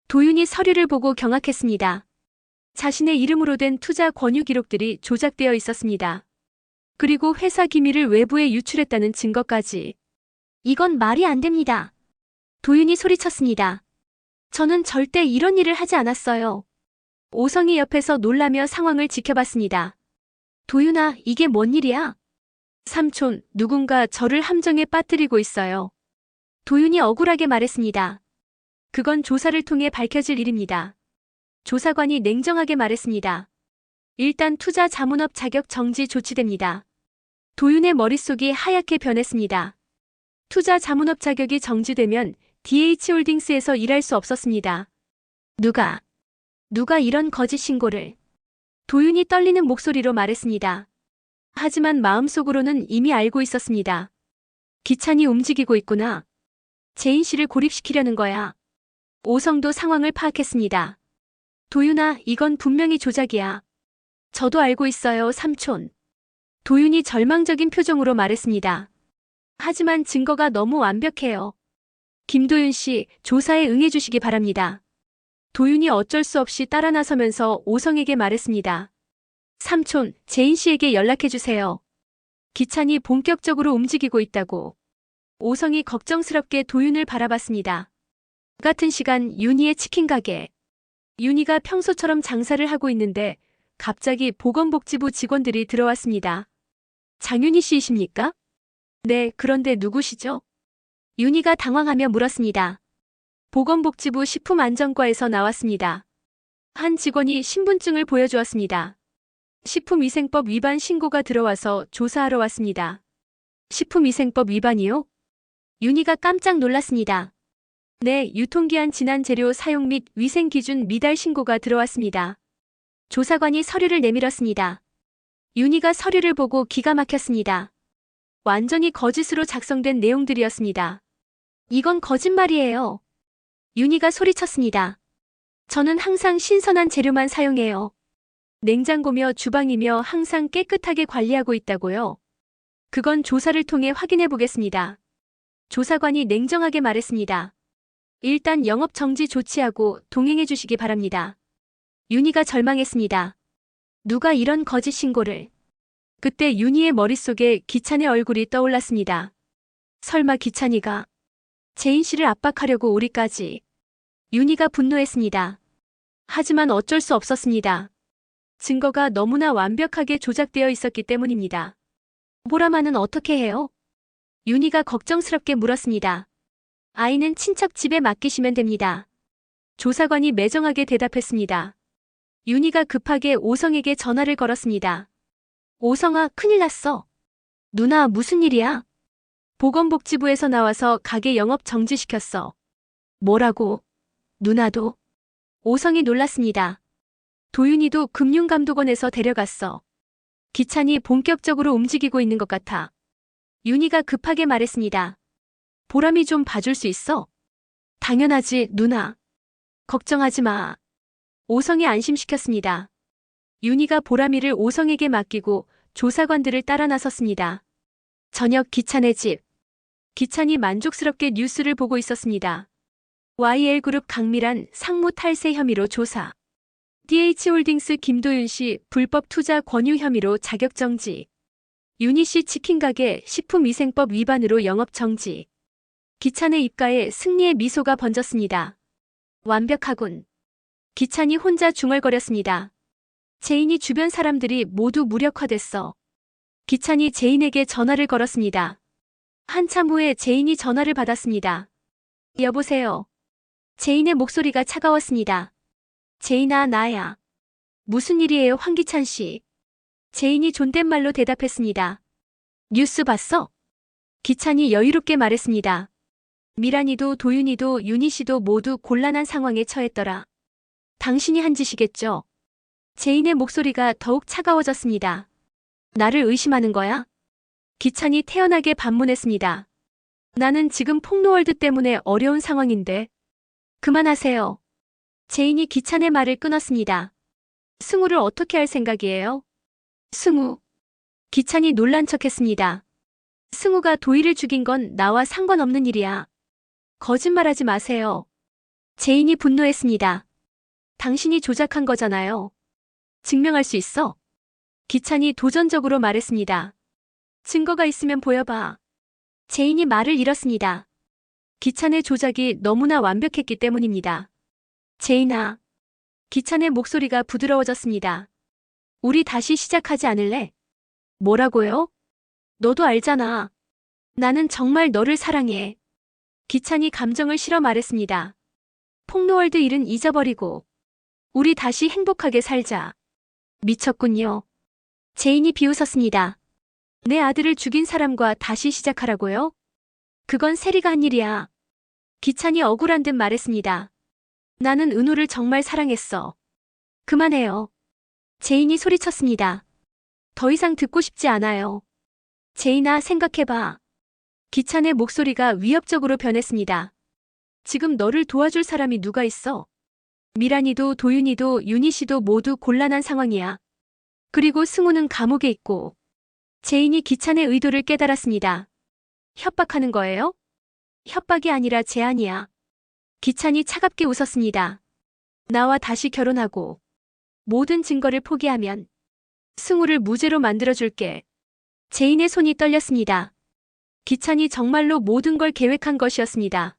도윤이 서류를 보고 경악했습니다. 자신의 이름으로 된 투자 권유 기록들이 조작되어 있었습니다. 그리고 회사 기밀을 외부에 유출했다는 증거까지. 이건 말이 안 됩니다. 도윤이 소리쳤습니다. 저는 절대 이런 일을 하지 않았어요. 오성이 옆에서 놀라며 상황을 지켜봤습니다. 도윤아, 이게 뭔 일이야? 삼촌, 누군가 저를 함정에 빠뜨리고 있어요. 도윤이 억울하게 말했습니다. 그건 조사를 통해 밝혀질 일입니다. 조사관이 냉정하게 말했습니다. 일단 투자 자문업 자격 정지 조치됩니다. 도윤의 머릿속이 하얗게 변했습니다. 투자 자문업 자격이 정지되면 DH홀딩스에서 일할 수 없었습니다. 누가 이런 거짓 신고를. 도윤이 떨리는 목소리로 말했습니다. 하지만 마음속으로는 이미 알고 있었습니다. 기찬이 움직이고 있구나. 제인 씨를 고립시키려는 거야. 오성도 상황을 파악했습니다. 도윤아, 이건 분명히 조작이야. 저도 알고 있어요, 삼촌. 도윤이 절망적인 표정으로 말했습니다. 하지만 증거가 너무 완벽해요. 김도윤 씨, 조사에 응해주시기 바랍니다. 도윤이 어쩔 수 없이 따라 나서면서 오성에게 말했습니다. 삼촌, 제인 씨에게 연락해주세요. 기찬이 본격적으로 움직이고 있다고. 오성이 걱정스럽게 도윤을 바라봤습니다. 같은 시간 윤희의 치킨 가게. 윤희가 평소처럼 장사를 하고 있는데 갑자기 보건복지부 직원들이 들어왔습니다. 장윤희 씨이십니까? 네, 그런데 누구시죠? 윤희가 당황하며 물었습니다. 보건복지부 식품안전과에서 나왔습니다. 한 직원이 신분증을 보여주었습니다. 식품위생법 위반 신고가 들어와서 조사하러 왔습니다. 식품위생법 위반이요? 윤희가 깜짝 놀랐습니다. 네, 유통기한 지난 재료 사용 및 위생기준 미달 신고가 들어왔습니다. 조사관이 서류를 내밀었습니다. 윤희가 서류를 보고 기가 막혔습니다. 완전히 거짓으로 작성된 내용들이었습니다. 이건 거짓말이에요. 윤희가 소리쳤습니다. 저는 항상 신선한 재료만 사용해요. 냉장고며 주방이며 항상 깨끗하게 관리하고 있다고요. 그건 조사를 통해 확인해 보겠습니다. 조사관이 냉정하게 말했습니다. 일단 영업 정지 조치하고 동행해 주시기 바랍니다. 윤희가 절망했습니다. 누가 이런 거짓 신고를. 그때 윤희의 머릿속에 기찬의 얼굴이 떠올랐습니다. 설마 기찬이가 재인 씨를 압박하려고 우리까지. 윤희가 분노했습니다. 하지만 어쩔 수 없었습니다. 증거가 너무나 완벽하게 조작되어 있었기 때문입니다. 보라마는 어떻게 해요? 윤희가 걱정스럽게 물었습니다. 아이는 친척 집에 맡기시면 됩니다. 조사관이 매정하게 대답했습니다. 윤희가 급하게 오성에게 전화를 걸었습니다. 오성아, 큰일 났어. 누나, 무슨 일이야? 보건복지부에서 나와서 가게 영업 정지시켰어. 뭐라고? 누나도? 오성이 놀랐습니다. 도윤이도 금융감독원에서 데려갔어. 기찬이 본격적으로 움직이고 있는 것 같아. 윤희가 급하게 말했습니다. 보람이 좀 봐줄 수 있어? 당연하지, 누나. 걱정하지 마. 오성이 안심시켰습니다. 윤희가 보람이를 오성에게 맡기고 조사관들을 따라 나섰습니다. 저녁 기찬의 집. 기찬이 만족스럽게 뉴스를 보고 있었습니다. YL그룹 강미란 상무 탈세 혐의로 조사. DH홀딩스 김도윤 씨 불법 투자 권유 혐의로 자격 정지. 윤희 씨 치킨가게 식품위생법 위반으로 영업 정지. 기찬의 입가에 승리의 미소가 번졌습니다. 완벽하군. 기찬이 혼자 중얼거렸습니다. 제인이 주변 사람들이 모두 무력화됐어. 기찬이 제인에게 전화를 걸었습니다. 한참 후에 제인이 전화를 받았습니다. 여보세요. 제인의 목소리가 차가웠습니다. 제인아, 나야. 무슨 일이에요, 황기찬 씨? 제인이 존댓말로 대답했습니다. 뉴스 봤어? 기찬이 여유롭게 말했습니다. 미란이도 도윤이도 윤희 씨도 모두 곤란한 상황에 처했더라. 당신이 한 짓이겠죠? 제인의 목소리가 더욱 차가워졌습니다. 나를 의심하는 거야? 기찬이 태연하게 반문했습니다. 나는 지금 폭로월드 때문에 어려운 상황인데. 그만하세요. 제인이 기찬의 말을 끊었습니다. 승우를 어떻게 할 생각이에요? 승우. 기찬이 놀란 척했습니다. 승우가 도희를 죽인 건 나와 상관없는 일이야. 거짓말하지 마세요. 제인이 분노했습니다. 당신이 조작한 거잖아요. 증명할 수 있어? 기찬이 도전적으로 말했습니다. 증거가 있으면 보여봐. 제인이 말을 잃었습니다. 기찬의 조작이 너무나 완벽했기 때문입니다. 제인아. 기찬의 목소리가 부드러워졌습니다. 우리 다시 시작하지 않을래? 뭐라고요? 너도 알잖아. 나는 정말 너를 사랑해. 기찬이 감정을 실어 말했습니다. 폭로월드 일은 잊어버리고 우리 다시 행복하게 살자. 미쳤군요. 제인이 비웃었습니다. 내 아들을 죽인 사람과 다시 시작하라고요? 그건 세리가 한 일이야. 기찬이 억울한 듯 말했습니다. 나는 은우를 정말 사랑했어. 그만해요. 제인이 소리쳤습니다. 더 이상 듣고 싶지 않아요. 제인아, 생각해봐. 기찬의 목소리가 위협적으로 변했습니다. 지금 너를 도와줄 사람이 누가 있어? 미란이도 도윤이도 윤희 씨도 모두 곤란한 상황이야. 그리고 승우는 감옥에 있고. 제인이 기찬의 의도를 깨달았습니다. 협박하는 거예요? 협박이 아니라 제안이야. 기찬이 차갑게 웃었습니다. 나와 다시 결혼하고 모든 증거를 포기하면 승우를 무죄로 만들어줄게. 제인의 손이 떨렸습니다. 기찬이 정말로 모든 걸 계획한 것이었습니다.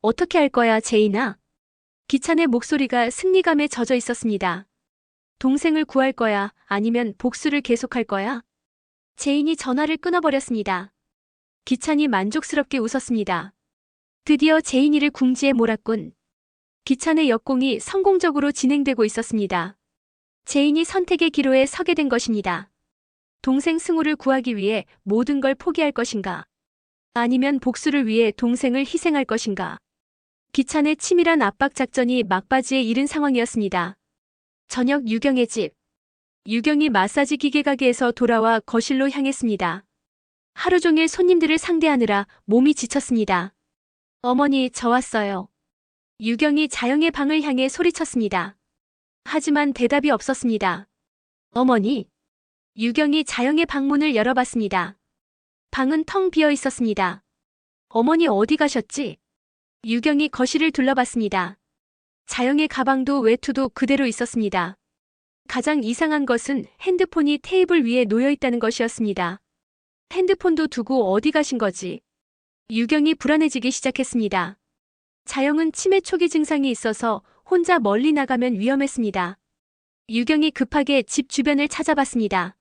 어떻게 할 거야, 제인아? 기찬의 목소리가 승리감에 젖어 있었습니다. 동생을 구할 거야, 아니면 복수를 계속할 거야? 제인이 전화를 끊어버렸습니다. 기찬이 만족스럽게 웃었습니다. 드디어 제인이를 궁지에 몰았군. 기찬의 역공이 성공적으로 진행되고 있었습니다. 제인이 선택의 기로에 서게 된 것입니다. 동생 승우를 구하기 위해 모든 걸 포기할 것인가? 아니면 복수를 위해 동생을 희생할 것인가? 기찬의 치밀한 압박 작전이 막바지에 이른 상황이었습니다. 저녁 유경의 집. 유경이 마사지 기계 가게에서 돌아와 거실로 향했습니다. 하루 종일 손님들을 상대하느라 몸이 지쳤습니다. 어머니, 저 왔어요. 유경이 자영의 방을 향해 소리쳤습니다. 하지만 대답이 없었습니다. 어머니. 유경이 자영의 방문을 열어봤습니다. 방은 텅 비어 있었습니다. 어머니 어디 가셨지? 유경이 거실을 둘러봤습니다. 자영의 가방도 외투도 그대로 있었습니다. 가장 이상한 것은 핸드폰이 테이블 위에 놓여 있다는 것이었습니다. 핸드폰도 두고 어디 가신 거지? 유경이 불안해지기 시작했습니다. 자영은 치매 초기 증상이 있어서 혼자 멀리 나가면 위험했습니다. 유경이 급하게 집 주변을 찾아봤습니다.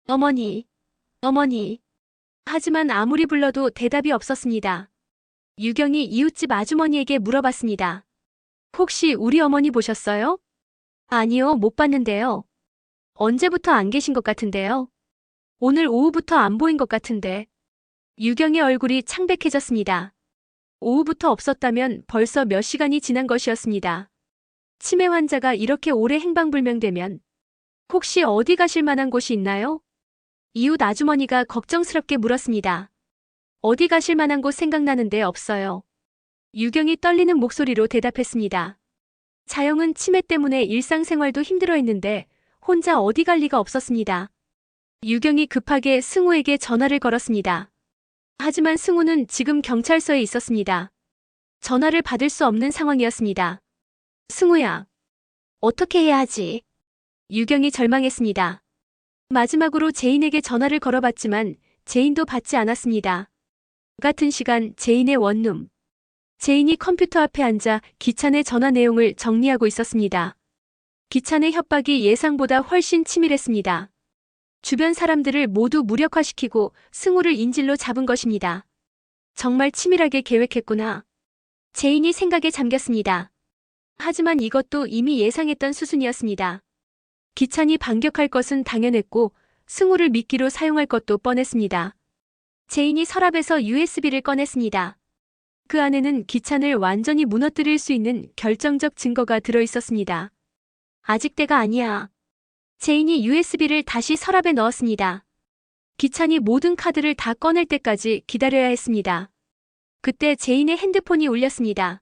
어머니, 어머니. 하지만 아무리 불러도 대답이 없었습니다. 유경이 이웃집 아주머니에게 물어봤습니다. 혹시 우리 어머니 보셨어요? 아니요, 못 봤는데요. 언제부터 안 계신 것 같은데요? 오늘 오후부터 안 보인 것 같은데. 유경의 얼굴이 창백해졌습니다. 오후부터 없었다면 벌써 몇 시간이 지난 것이었습니다. 치매 환자가 이렇게 오래 행방불명되면 혹시 어디 가실 만한 곳이 있나요? 이웃 아주머니가 걱정스럽게 물었습니다. 어디 가실 만한 곳 생각나는데 없어요. 유경이 떨리는 목소리로 대답했습니다. 자영은 치매 때문에 일상생활도 힘들어했는데 혼자 어디 갈 리가 없었습니다. 유경이 급하게 승우에게 전화를 걸었습니다. 하지만 승우는 지금 경찰서에 있었습니다. 전화를 받을 수 없는 상황이었습니다. 승우야, 어떻게 해야 하지? 유경이 절망했습니다. 마지막으로 제인에게 전화를 걸어봤지만 제인도 받지 않았습니다. 같은 시간 제인의 원룸. 제인이 컴퓨터 앞에 앉아 기찬의 전화 내용을 정리하고 있었습니다. 기찬의 협박이 예상보다 훨씬 치밀했습니다. 주변 사람들을 모두 무력화시키고 승우를 인질로 잡은 것입니다. 정말 치밀하게 계획했구나. 제인이 생각에 잠겼습니다. 하지만 이것도 이미 예상했던 수순이었습니다. 기찬이 반격할 것은 당연했고 승우를 미끼로 사용할 것도 뻔했습니다. 제인이 서랍에서 USB를 꺼냈습니다. 그 안에는 기찬을 완전히 무너뜨릴 수 있는 결정적 증거가 들어있었습니다. 아직 때가 아니야. 제인이 USB를 다시 서랍에 넣었습니다. 기찬이 모든 카드를 다 꺼낼 때까지 기다려야 했습니다. 그때 제인의 핸드폰이 울렸습니다.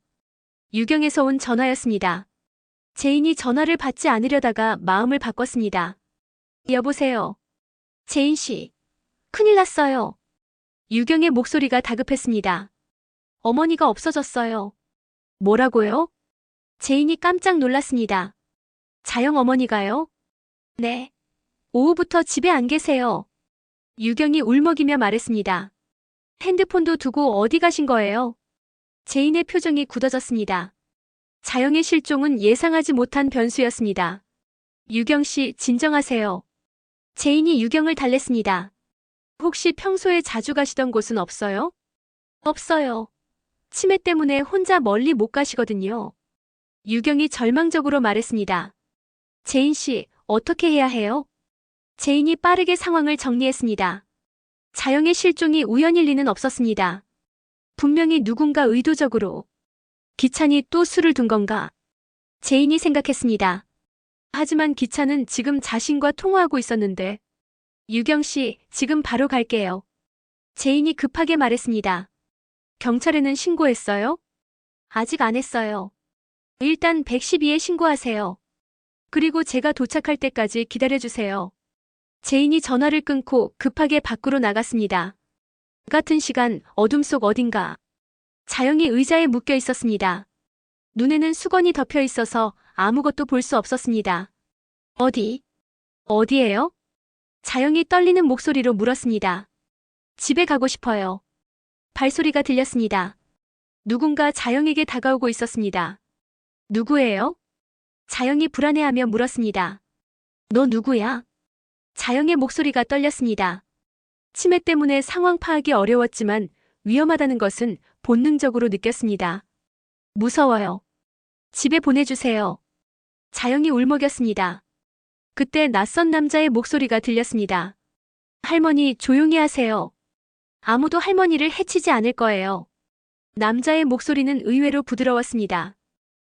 유경에서 온 전화였습니다. 제인이 전화를 받지 않으려다가 마음을 바꿨습니다. 여보세요. 제인 씨. 큰일 났어요. 유경의 목소리가 다급했습니다. 어머니가 없어졌어요. 뭐라고요? 제인이 깜짝 놀랐습니다. 자영 어머니가요? 네. 오후부터 집에 안 계세요. 유경이 울먹이며 말했습니다. 핸드폰도 두고 어디 가신 거예요? 제인의 표정이 굳어졌습니다. 자영의 실종은 예상하지 못한 변수였습니다. 유경 씨, 진정하세요. 제인이 유경을 달랬습니다. 혹시 평소에 자주 가시던 곳은 없어요? 없어요. 치매 때문에 혼자 멀리 못 가시거든요. 유경이 절망적으로 말했습니다. 제인 씨, 어떻게 해야 해요? 제인이 빠르게 상황을 정리했습니다. 자영의 실종이 우연일 리는 없었습니다. 분명히 누군가 의도적으로. 기찬이 또 술을 둔 건가? 제인이 생각했습니다. 하지만 기찬은 지금 자신과 통화하고 있었는데. 유경 씨, 지금 바로 갈게요. 제인이 급하게 말했습니다. 경찰에는 신고했어요? 아직 안 했어요. 일단 112에 신고하세요. 그리고 제가 도착할 때까지 기다려주세요. 제인이 전화를 끊고 급하게 밖으로 나갔습니다. 같은 시간 어둠 속 어딘가. 자영이 의자에 묶여 있었습니다. 눈에는 수건이 덮여 있어서 아무것도 볼 수 없었습니다. 어디예요? 자영이 떨리는 목소리로 물었습니다. 집에 가고 싶어요. 발소리가 들렸습니다. 누군가 자영에게 다가오고 있었습니다. 누구예요? 자영이 불안해하며 물었습니다. 너 누구야? 자영의 목소리가 떨렸습니다. 치매 때문에 상황 파악이 어려웠지만 위험하다는 것은 본능적으로 느꼈습니다. 무서워요. 집에 보내주세요. 자영이 울먹였습니다. 그때 낯선 남자의 목소리가 들렸습니다. 할머니, 조용히 하세요. 아무도 할머니를 해치지 않을 거예요. 남자의 목소리는 의외로 부드러웠습니다.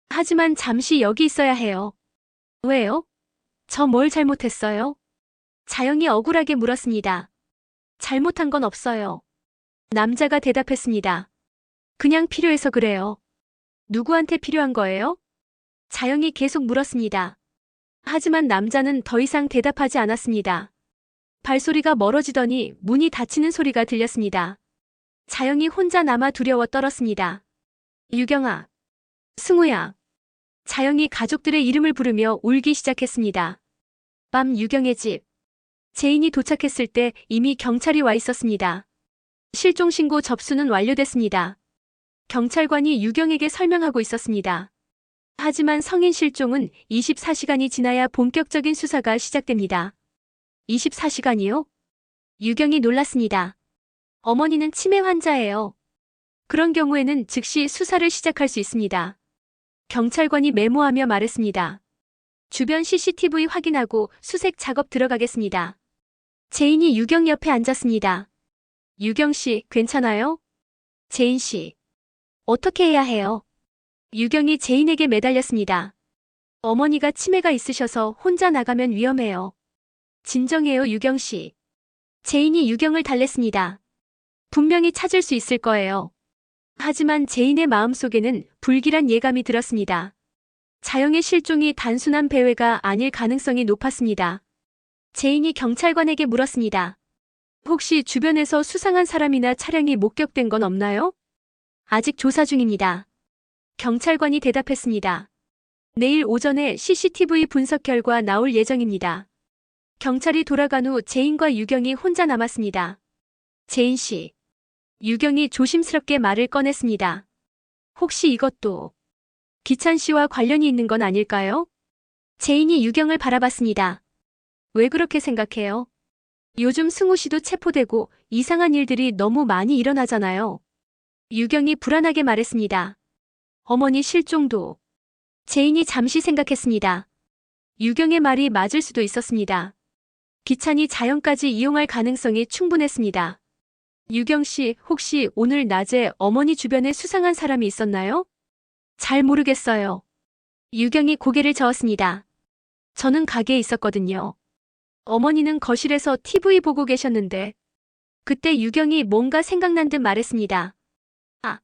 하지만 잠시 여기 있어야 해요. 왜요? 저 뭘 잘못했어요? 자영이 억울하게 물었습니다. 잘못한 건 없어요. 남자가 대답했습니다. 그냥 필요해서 그래요. 누구한테 필요한 거예요? 자영이 계속 물었습니다. 하지만 남자는 더 이상 대답하지 않았습니다. 발소리가 멀어지더니 문이 닫히는 소리가 들렸습니다. 자영이 혼자 남아 두려워 떨었습니다. 유경아, 승우야. 자영이 가족들의 이름을 부르며 울기 시작했습니다. 밤 유경의 집. 제인이 도착했을 때 이미 경찰이 와 있었습니다. 실종신고 접수는 완료됐습니다. 경찰관이 유경에게 설명하고 있었습니다. 하지만 성인 실종은 24시간이 지나야 본격적인 수사가 시작됩니다. 24시간이요? 유경이 놀랐습니다. 어머니는 치매 환자예요. 그런 경우에는 즉시 수사를 시작할 수 있습니다. 경찰관이 메모하며 말했습니다. 주변 CCTV 확인하고 수색 작업 들어가겠습니다. 제인이 유경 옆에 앉았습니다. 유경 씨, 괜찮아요? 제인 씨, 어떻게 해야 해요? 유경이 제인에게 매달렸습니다. 어머니가 치매가 있으셔서 혼자 나가면 위험해요. 진정해요, 유경 씨. 제인이 유경을 달랬습니다. 분명히 찾을 수 있을 거예요. 하지만 제인의 마음속에는 불길한 예감이 들었습니다. 자영의 실종이 단순한 배회가 아닐 가능성이 높았습니다. 제인이 경찰관에게 물었습니다. 혹시 주변에서 수상한 사람이나 차량이 목격된 건 없나요? 아직 조사 중입니다. 경찰관이 대답했습니다. 내일 오전에 CCTV 분석 결과 나올 예정입니다. 경찰이 돌아간 후 제인과 유경이 혼자 남았습니다. 제인 씨. 유경이 조심스럽게 말을 꺼냈습니다. 혹시 이것도 기찬 씨와 관련이 있는 건 아닐까요? 제인이 유경을 바라봤습니다. 왜 그렇게 생각해요? 요즘 승우 씨도 체포되고 이상한 일들이 너무 많이 일어나잖아요. 유경이 불안하게 말했습니다. 어머니 실종도. 제인이 잠시 생각했습니다. 유경의 말이 맞을 수도 있었습니다. 기찬이 자영까지 이용할 가능성이 충분했습니다. 유경 씨, 혹시 오늘 낮에 어머니 주변에 수상한 사람이 있었나요? 잘 모르겠어요. 유경이 고개를 저었습니다. 저는 가게에 있었거든요. 어머니는 거실에서 TV 보고 계셨는데 그때 유경이 뭔가 생각난 듯 말했습니다. 아,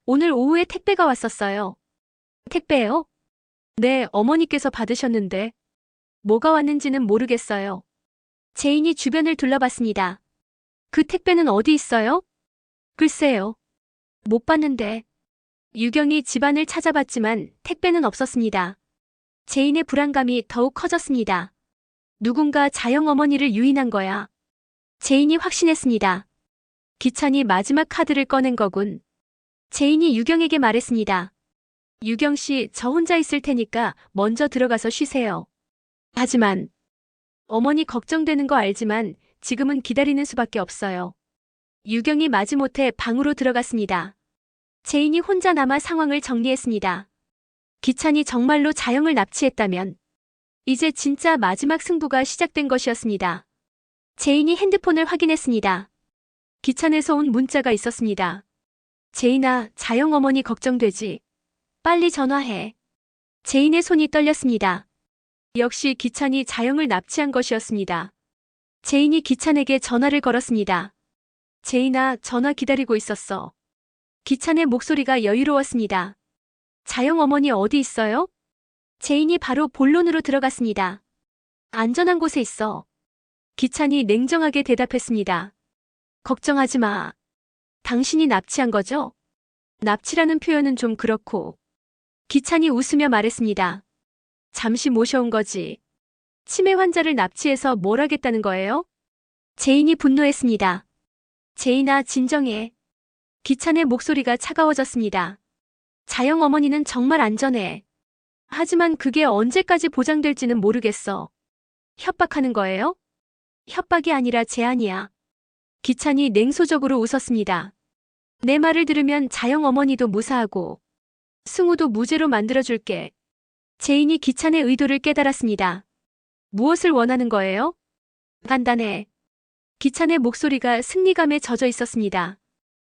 오늘 오후에 택배가 왔었어요. 택배요? 네, 어머니께서 받으셨는데 뭐가 왔는지는 모르겠어요. 제인이 주변을 둘러봤습니다. 그 택배는 어디 있어요? 글쎄요. 못 봤는데. 유경이 집안을 찾아봤지만 택배는 없었습니다. 제인의 불안감이 더욱 커졌습니다. 누군가 자영 어머니를 유인한 거야. 제인이 확신했습니다. 기찬이 마지막 카드를 꺼낸 거군. 제인이 유경에게 말했습니다. 유경 씨, 저 혼자 있을 테니까 먼저 들어가서 쉬세요. 하지만 어머니 걱정되는 거 알지만 지금은 기다리는 수밖에 없어요. 유경이 마지못해 방으로 들어갔습니다. 제인이 혼자 남아 상황을 정리했습니다. 기찬이 정말로 자영을 납치했다면 이제 진짜 마지막 승부가 시작된 것이었습니다. 제인이 핸드폰을 확인했습니다. 기찬에서 온 문자가 있었습니다. 제인아, 자영 어머니 걱정되지? 빨리 전화해. 제인의 손이 떨렸습니다. 역시 기찬이 자영을 납치한 것이었습니다. 제인이 기찬에게 전화를 걸었습니다. 제인아, 전화 기다리고 있었어. 기찬의 목소리가 여유로웠습니다. 자영 어머니 어디 있어요? 제인이 바로 본론으로 들어갔습니다. 안전한 곳에 있어. 기찬이 냉정하게 대답했습니다. 걱정하지 마. 당신이 납치한 거죠? 납치라는 표현은 좀 그렇고. 기찬이 웃으며 말했습니다. 잠시 모셔온 거지. 치매 환자를 납치해서 뭘 하겠다는 거예요? 제인이 분노했습니다. 제인아, 진정해. 기찬의 목소리가 차가워졌습니다. 자영 어머니는 정말 안전해. 하지만 그게 언제까지 보장될지는 모르겠어. 협박하는 거예요? 협박이 아니라 제안이야. 기찬이 냉소적으로 웃었습니다. 내 말을 들으면 자영 어머니도 무사하고 승우도 무죄로 만들어줄게. 제인이 기찬의 의도를 깨달았습니다. 무엇을 원하는 거예요? 간단해. 기찬의 목소리가 승리감에 젖어 있었습니다.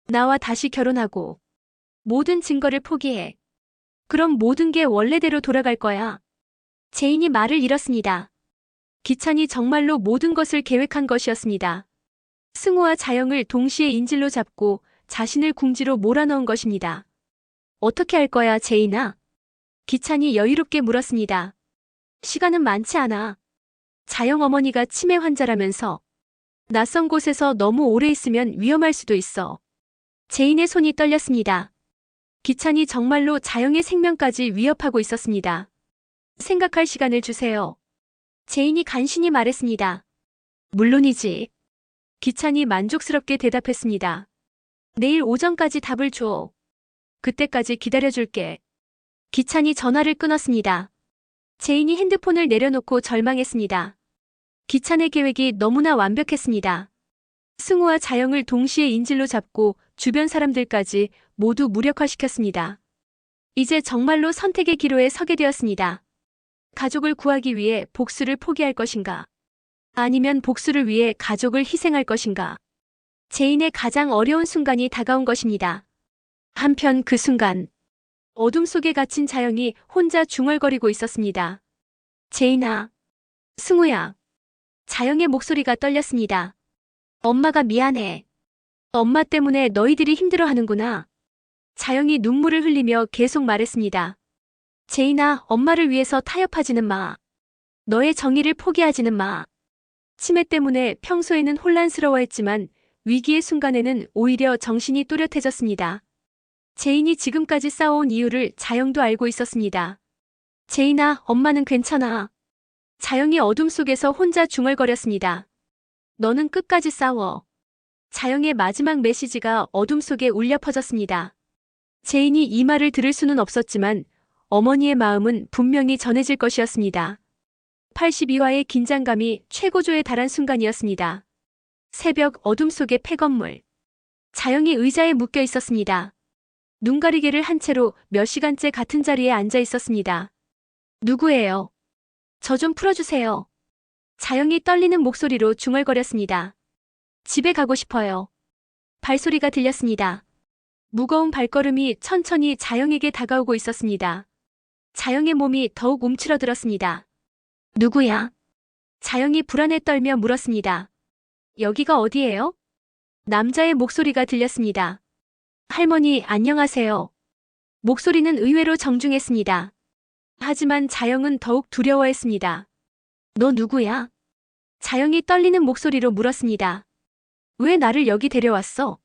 나와 다시 결혼하고 모든 증거를 포기해. 그럼 모든 게 원래대로 돌아갈 거야. 제인이 말을 잃었습니다. 기찬이 정말로 모든 것을 계획한 것이었습니다. 승우와 자영을 동시에 인질로 잡고 자신을 궁지로 몰아넣은 것입니다. 어떻게 할 거야, 제인아? 기찬이 여유롭게 물었습니다. 시간은 많지 않아. 자영 어머니가 치매 환자라면서 낯선 곳에서 너무 오래 있으면 위험할 수도 있어. 제인의 손이 떨렸습니다. 기찬이 정말로 자영의 생명까지 위협하고 있었습니다. 생각할 시간을 주세요. 제인이 간신히 말했습니다. 물론이지. 기찬이 만족스럽게 대답했습니다. 내일 오전까지 답을 줘. 그때까지 기다려줄게. 기찬이 전화를 끊었습니다. 제인이 핸드폰을 내려놓고 절망했습니다. 기찬의 계획이 너무나 완벽했습니다. 승우와 자영을 동시에 인질로 잡고 주변 사람들까지 모두 무력화시켰습니다. 이제 정말로 선택의 기로에 서게 되었습니다. 가족을 구하기 위해 복수를 포기할 것인가? 아니면 복수를 위해 가족을 희생할 것인가? 제인의 가장 어려운 순간이 다가온 것입니다. 한편 그 순간, 어둠 속에 갇힌 자영이 혼자 중얼거리고 있었습니다. 제인아, 승우야. 자영의 목소리가 떨렸습니다. 엄마가 미안해. 엄마 때문에 너희들이 힘들어하는구나. 자영이 눈물을 흘리며 계속 말했습니다. 제인아, 엄마를 위해서 타협하지는 마. 너의 정의를 포기하지는 마. 치매 때문에 평소에는 혼란스러워했지만 위기의 순간에는 오히려 정신이 또렷해졌습니다. 제인이 지금까지 싸워온 이유를 자영도 알고 있었습니다. 제인아, 엄마는 괜찮아. 자영이 어둠 속에서 혼자 중얼거렸습니다. 너는 끝까지 싸워. 자영의 마지막 메시지가 어둠 속에 울려 퍼졌습니다. 제인이 이 말을 들을 수는 없었지만 어머니의 마음은 분명히 전해질 것이었습니다. 82화의 긴장감이 최고조에 달한 순간이었습니다. 새벽 어둠 속의 폐건물. 자영이 의자에 묶여 있었습니다. 눈가리개를 한 채로 몇 시간째 같은 자리에 앉아 있었습니다. 누구예요? 저 좀 풀어주세요. 자영이 떨리는 목소리로 중얼거렸습니다. 집에 가고 싶어요. 발소리가 들렸습니다. 무거운 발걸음이 천천히 자영에게 다가오고 있었습니다. 자영의 몸이 더욱 움츠러들었습니다. 누구야? 자영이 불안에 떨며 물었습니다. 여기가 어디예요? 남자의 목소리가 들렸습니다. 할머니, 안녕하세요. 목소리는 의외로 정중했습니다. 하지만 자영은 더욱 두려워했습니다. 너 누구야? 자영이 떨리는 목소리로 물었습니다. 왜 나를 여기 데려왔어?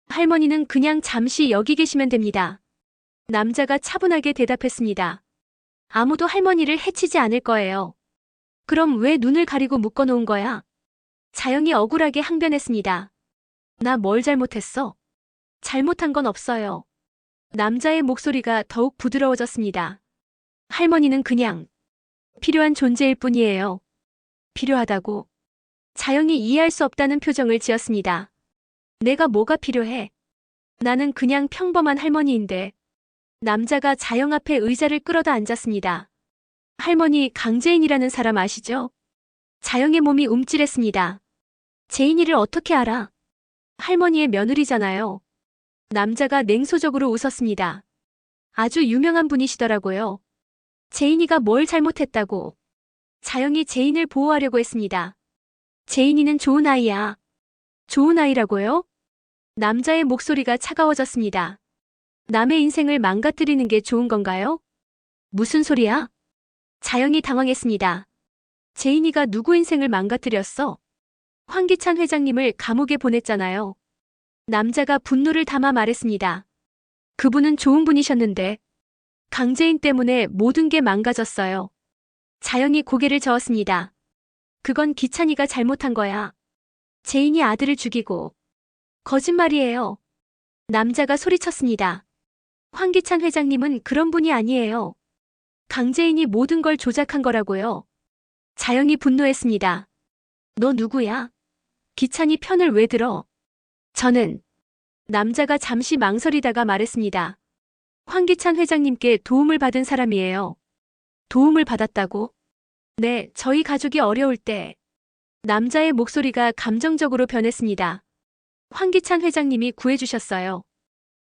할머니는 그냥 잠시 여기 계시면 됩니다. 남자가 차분하게 대답했습니다. 아무도 할머니를 해치지 않을 거예요. 그럼 왜 눈을 가리고 묶어놓은 거야? 자영이 억울하게 항변했습니다. 나 뭘 잘못했어? 잘못한 건 없어요. 남자의 목소리가 더욱 부드러워졌습니다. 할머니는 그냥 필요한 존재일 뿐이에요. 필요하다고? 자영이 이해할 수 없다는 표정을 지었습니다. 내가 뭐가 필요해? 나는 그냥 평범한 할머니인데. 남자가 자영 앞에 의자를 끌어다 앉았습니다. 할머니, 강재인이라는 사람 아시죠? 자영의 몸이 움찔했습니다. 재인이를 어떻게 알아? 할머니의 며느리잖아요. 남자가 냉소적으로 웃었습니다. 아주 유명한 분이시더라고요. 제인이가 뭘 잘못했다고. 자영이 제인을 보호하려고 했습니다. 제인이는 좋은 아이야. 좋은 아이라고요? 남자의 목소리가 차가워졌습니다. 남의 인생을 망가뜨리는 게 좋은 건가요? 무슨 소리야? 자영이 당황했습니다. 제인이가 누구 인생을 망가뜨렸어? 황기찬 회장님을 감옥에 보냈잖아요. 남자가 분노를 담아 말했습니다. 그분은 좋은 분이셨는데 강재인 때문에 모든 게 망가졌어요. 자영이 고개를 저었습니다. 그건 기찬이가 잘못한 거야. 제인이 아들을 죽이고. 거짓말이에요. 남자가 소리쳤습니다. 황기찬 회장님은 그런 분이 아니에요. 강재인이 모든 걸 조작한 거라고요. 자영이 분노했습니다. 너 누구야? 기찬이 편을 왜 들어? 저는. 남자가 잠시 망설이다가 말했습니다. 황기찬 회장님께 도움을 받은 사람이에요. 도움을 받았다고? 네, 저희 가족이 어려울 때. 남자의 목소리가 감정적으로 변했습니다. 황기찬 회장님이 구해주셨어요.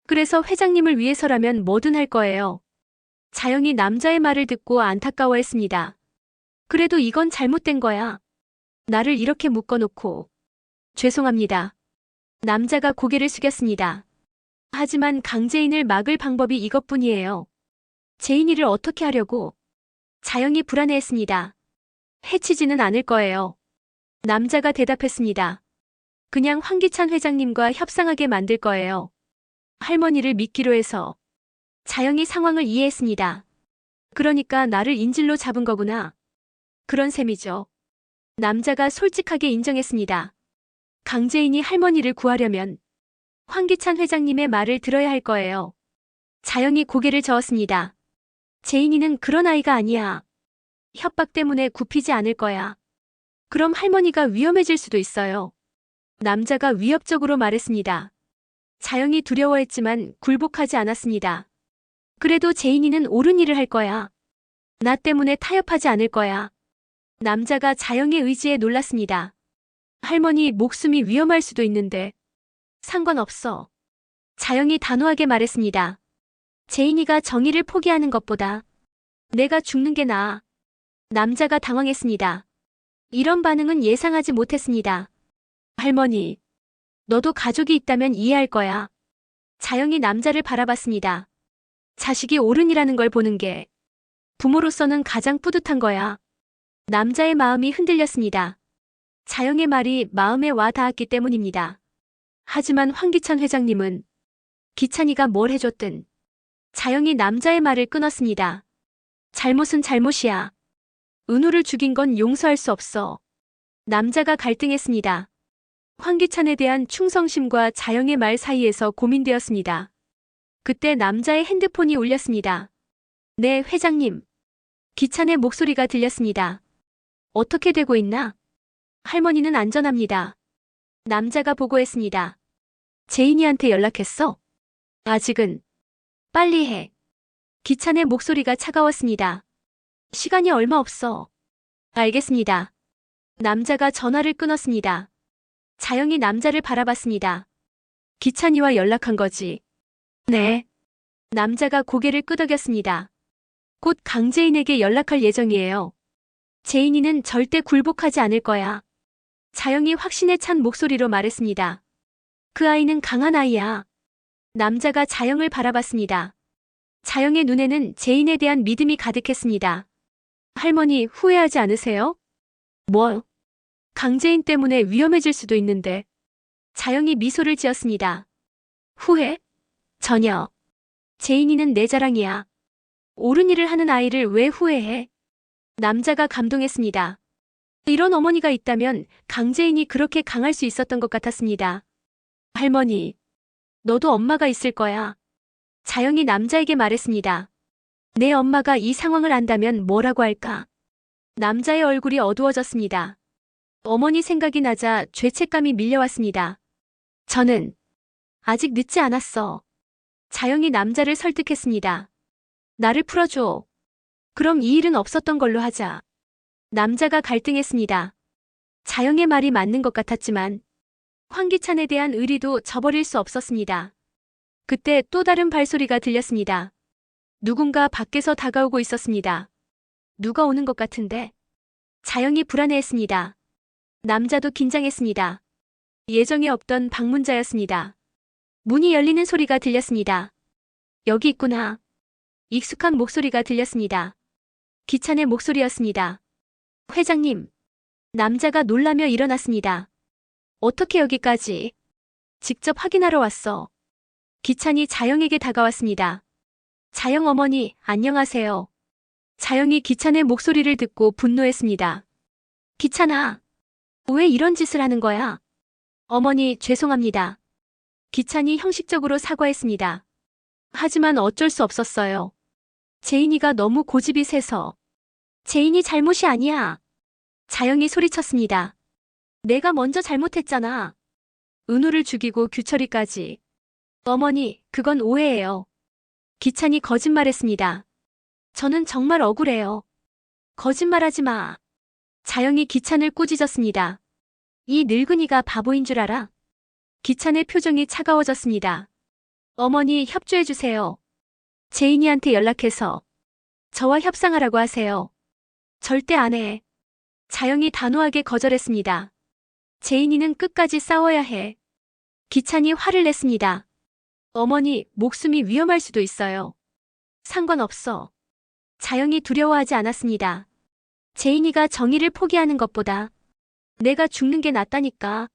그래서 회장님을 위해서라면 뭐든 할 거예요. 자영이 남자의 말을 듣고 안타까워했습니다. 그래도 이건 잘못된 거야. 나를 이렇게 묶어놓고. 죄송합니다. 남자가 고개를 숙였습니다. 하지만 강재인을 막을 방법이 이것뿐이에요. 재인이를 어떻게 하려고? 자영이 불안해했습니다. 해치지는 않을 거예요. 남자가 대답했습니다. 그냥 황기찬 회장님과 협상하게 만들 거예요. 할머니를 믿기로 해서. 자영이 상황을 이해했습니다. 그러니까 나를 인질로 잡은 거구나. 그런 셈이죠. 남자가 솔직하게 인정했습니다. 강재인이 할머니를 구하려면 황기찬 회장님의 말을 들어야 할 거예요. 자영이 고개를 저었습니다. 재인이는 그런 아이가 아니야. 협박 때문에 굽히지 않을 거야. 그럼 할머니가 위험해질 수도 있어요. 남자가 위협적으로 말했습니다. 자영이 두려워했지만 굴복하지 않았습니다. 그래도 재인이는 옳은 일을 할 거야. 나 때문에 타협하지 않을 거야. 남자가 자영의 의지에 놀랐습니다. 할머니 목숨이 위험할 수도 있는데. 상관없어. 자영이 단호하게 말했습니다. 재인이가 정의를 포기하는 것보다 내가 죽는 게 나아. 남자가 당황했습니다. 이런 반응은 예상하지 못했습니다. 할머니, 너도 가족이 있다면 이해할 거야. 자영이 남자를 바라봤습니다. 자식이 옳은이라는 걸 보는 게 부모로서는 가장 뿌듯한 거야. 남자의 마음이 흔들렸습니다. 자영의 말이 마음에 와 닿았기 때문입니다. 하지만 황기찬 회장님은 기찬이가 뭘 해줬든 자영이 남자의 말을 끊었습니다. 잘못은 잘못이야. 은우를 죽인 건 용서할 수 없어. 남자가 갈등했습니다. 황기찬에 대한 충성심과 자영의 말 사이에서 고민되었습니다. 그때 남자의 핸드폰이 울렸습니다. 네, 회장님. 기찬의 목소리가 들렸습니다. 어떻게 되고 있나? 할머니는 안전합니다. 남자가 보고했습니다. 재인이한테 연락했어? 아직은. 빨리 해. 기찬의 목소리가 차가웠습니다. 시간이 얼마 없어. 알겠습니다. 남자가 전화를 끊었습니다. 자영이 남자를 바라봤습니다. 기찬이와 연락한 거지. 네. 남자가 고개를 끄덕였습니다. 곧 강재인에게 연락할 예정이에요. 재인이는 절대 굴복하지 않을 거야. 자영이 확신에 찬 목소리로 말했습니다. 그 아이는 강한 아이야. 남자가 자영을 바라봤습니다. 자영의 눈에는 재인에 대한 믿음이 가득했습니다. 할머니 후회하지 않으세요? 뭐? 강재인 때문에 위험해질 수도 있는데. 자영이 미소를 지었습니다. 후회? 전혀. 재인이는 내 자랑이야. 옳은 일을 하는 아이를 왜 후회해? 남자가 감동했습니다. 이런 어머니가 있다면 강재인이 그렇게 강할 수 있었던 것 같았습니다. 할머니, 너도 엄마가 있을 거야. 자영이 남자에게 말했습니다. 내 엄마가 이 상황을 안다면 뭐라고 할까? 남자의 얼굴이 어두워졌습니다. 어머니 생각이 나자 죄책감이 밀려왔습니다. 저는 아직 늦지 않았어. 자영이 남자를 설득했습니다. 나를 풀어줘. 그럼 이 일은 없었던 걸로 하자. 남자가 갈등했습니다. 자영의 말이 맞는 것 같았지만 황기찬에 대한 의리도 저버릴 수 없었습니다. 그때 또 다른 발소리가 들렸습니다. 누군가 밖에서 다가오고 있었습니다. 누가 오는 것 같은데? 자영이 불안해했습니다. 남자도 긴장했습니다. 예정에 없던 방문자였습니다. 문이 열리는 소리가 들렸습니다. 여기 있구나. 익숙한 목소리가 들렸습니다. 기찬의 목소리였습니다. 회장님. 남자가 놀라며 일어났습니다. 어떻게 여기까지? 직접 확인하러 왔어. 기찬이 자영에게 다가왔습니다. 자영 어머니, 안녕하세요. 자영이 기찬의 목소리를 듣고 분노했습니다. 기찬아, 왜 이런 짓을 하는 거야? 어머니, 죄송합니다. 기찬이 형식적으로 사과했습니다. 하지만 어쩔 수 없었어요. 재인이가 너무 고집이 세서. 재인이 잘못이 아니야. 자영이 소리쳤습니다. 내가 먼저 잘못했잖아. 은우를 죽이고 규철이까지. 어머니, 그건 오해예요. 기찬이 거짓말했습니다. 저는 정말 억울해요. 거짓말하지 마. 자영이 기찬을 꾸짖었습니다. 이 늙은이가 바보인 줄 알아? 기찬의 표정이 차가워졌습니다. 어머니, 협조해주세요. 재인이한테 연락해서 저와 협상하라고 하세요. 절대 안 해. 자영이 단호하게 거절했습니다. 재인이는 끝까지 싸워야 해. 기찬이 화를 냈습니다. 어머니, 목숨이 위험할 수도 있어요. 상관없어. 자영이 두려워하지 않았습니다. 제인이가 정의를 포기하는 것보다 내가 죽는 게 낫다니까.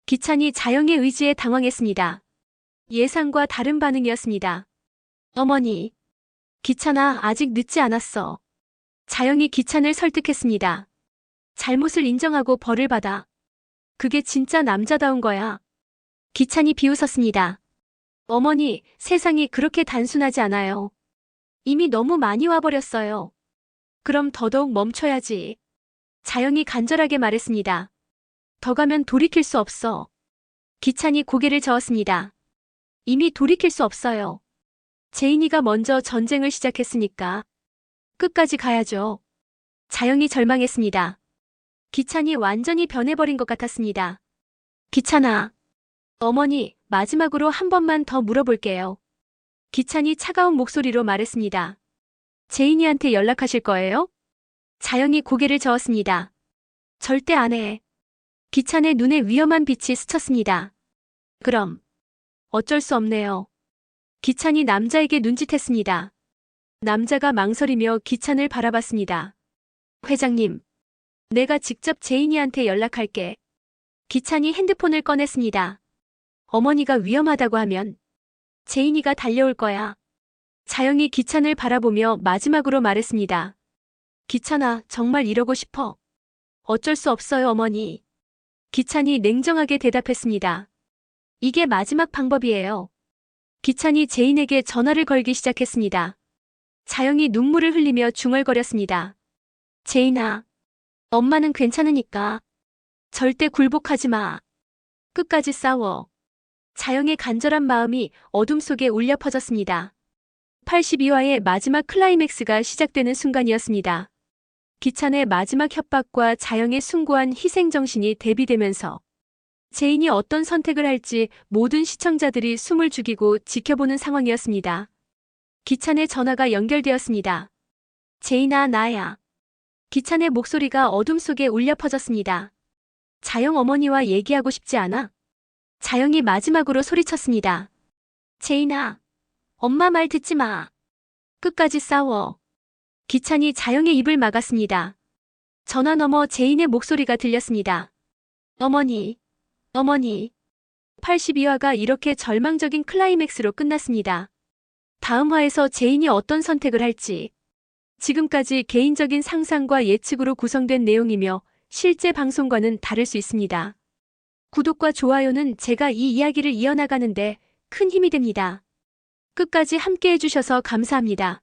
기찬이 자영의 의지에 당황했습니다. 예상과 다른 반응이었습니다. 어머니, 기찬아, 아직 늦지 않았어. 자영이 기찬을 설득했습니다. 잘못을 인정하고 벌을 받아. 그게 진짜 남자다운 거야. 기찬이 비웃었습니다. 어머니, 세상이 그렇게 단순하지 않아요. 이미 너무 많이 와버렸어요. 그럼 더더욱 멈춰야지. 자영이 간절하게 말했습니다. 더 가면 돌이킬 수 없어. 기찬이 고개를 저었습니다. 이미 돌이킬 수 없어요. 제인이가 먼저 전쟁을 시작했으니까 끝까지 가야죠. 자영이 절망했습니다. 기찬이 완전히 변해버린 것 같았습니다. 기찬아, 어머니, 마지막으로 한 번만 더 물어볼게요. 기찬이 차가운 목소리로 말했습니다. 제인이한테 연락하실 거예요? 자영이 고개를 저었습니다. 절대 안 해. 기찬의 눈에 위험한 빛이 스쳤습니다. 그럼 어쩔 수 없네요. 기찬이 남자에게 눈짓했습니다. 남자가 망설이며 기찬을 바라봤습니다. 회장님, 내가 직접 제인이한테 연락할게. 기찬이 핸드폰을 꺼냈습니다. 어머니가 위험하다고 하면 제인이가 달려올 거야. 자영이 기찬을 바라보며 마지막으로 말했습니다. 기찬아, 정말 이러고 싶어. 어쩔 수 없어요, 어머니. 기찬이 냉정하게 대답했습니다. 이게 마지막 방법이에요. 기찬이 제인에게 전화를 걸기 시작했습니다. 자영이 눈물을 흘리며 중얼거렸습니다. 제인아, 엄마는 괜찮으니까. 절대 굴복하지 마. 끝까지 싸워. 자영의 간절한 마음이 어둠 속에 울려 퍼졌습니다. 82화의 마지막 클라이맥스가 시작되는 순간이었습니다. 기찬의 마지막 협박과 자영의 숭고한 희생정신이 대비되면서 제인이 어떤 선택을 할지 모든 시청자들이 숨을 죽이고 지켜보는 상황이었습니다. 기찬의 전화가 연결되었습니다. 제인아, 나야. 기찬의 목소리가 어둠 속에 울려 퍼졌습니다. 자영 어머니와 얘기하고 싶지 않아? 자영이 마지막으로 소리쳤습니다. 제인아, 엄마 말 듣지 마. 끝까지 싸워. 기찬이 자영의 입을 막았습니다. 전화 너머 제인의 목소리가 들렸습니다. 어머니, 어머니. 82화가 이렇게 절망적인 클라이맥스로 끝났습니다. 다음 화에서 제인이 어떤 선택을 할지. 지금까지 개인적인 상상과 예측으로 구성된 내용이며 실제 방송과는 다를 수 있습니다. 구독과 좋아요는 제가 이 이야기를 이어나가는데 큰 힘이 됩니다. 끝까지 함께 해주셔서 감사합니다.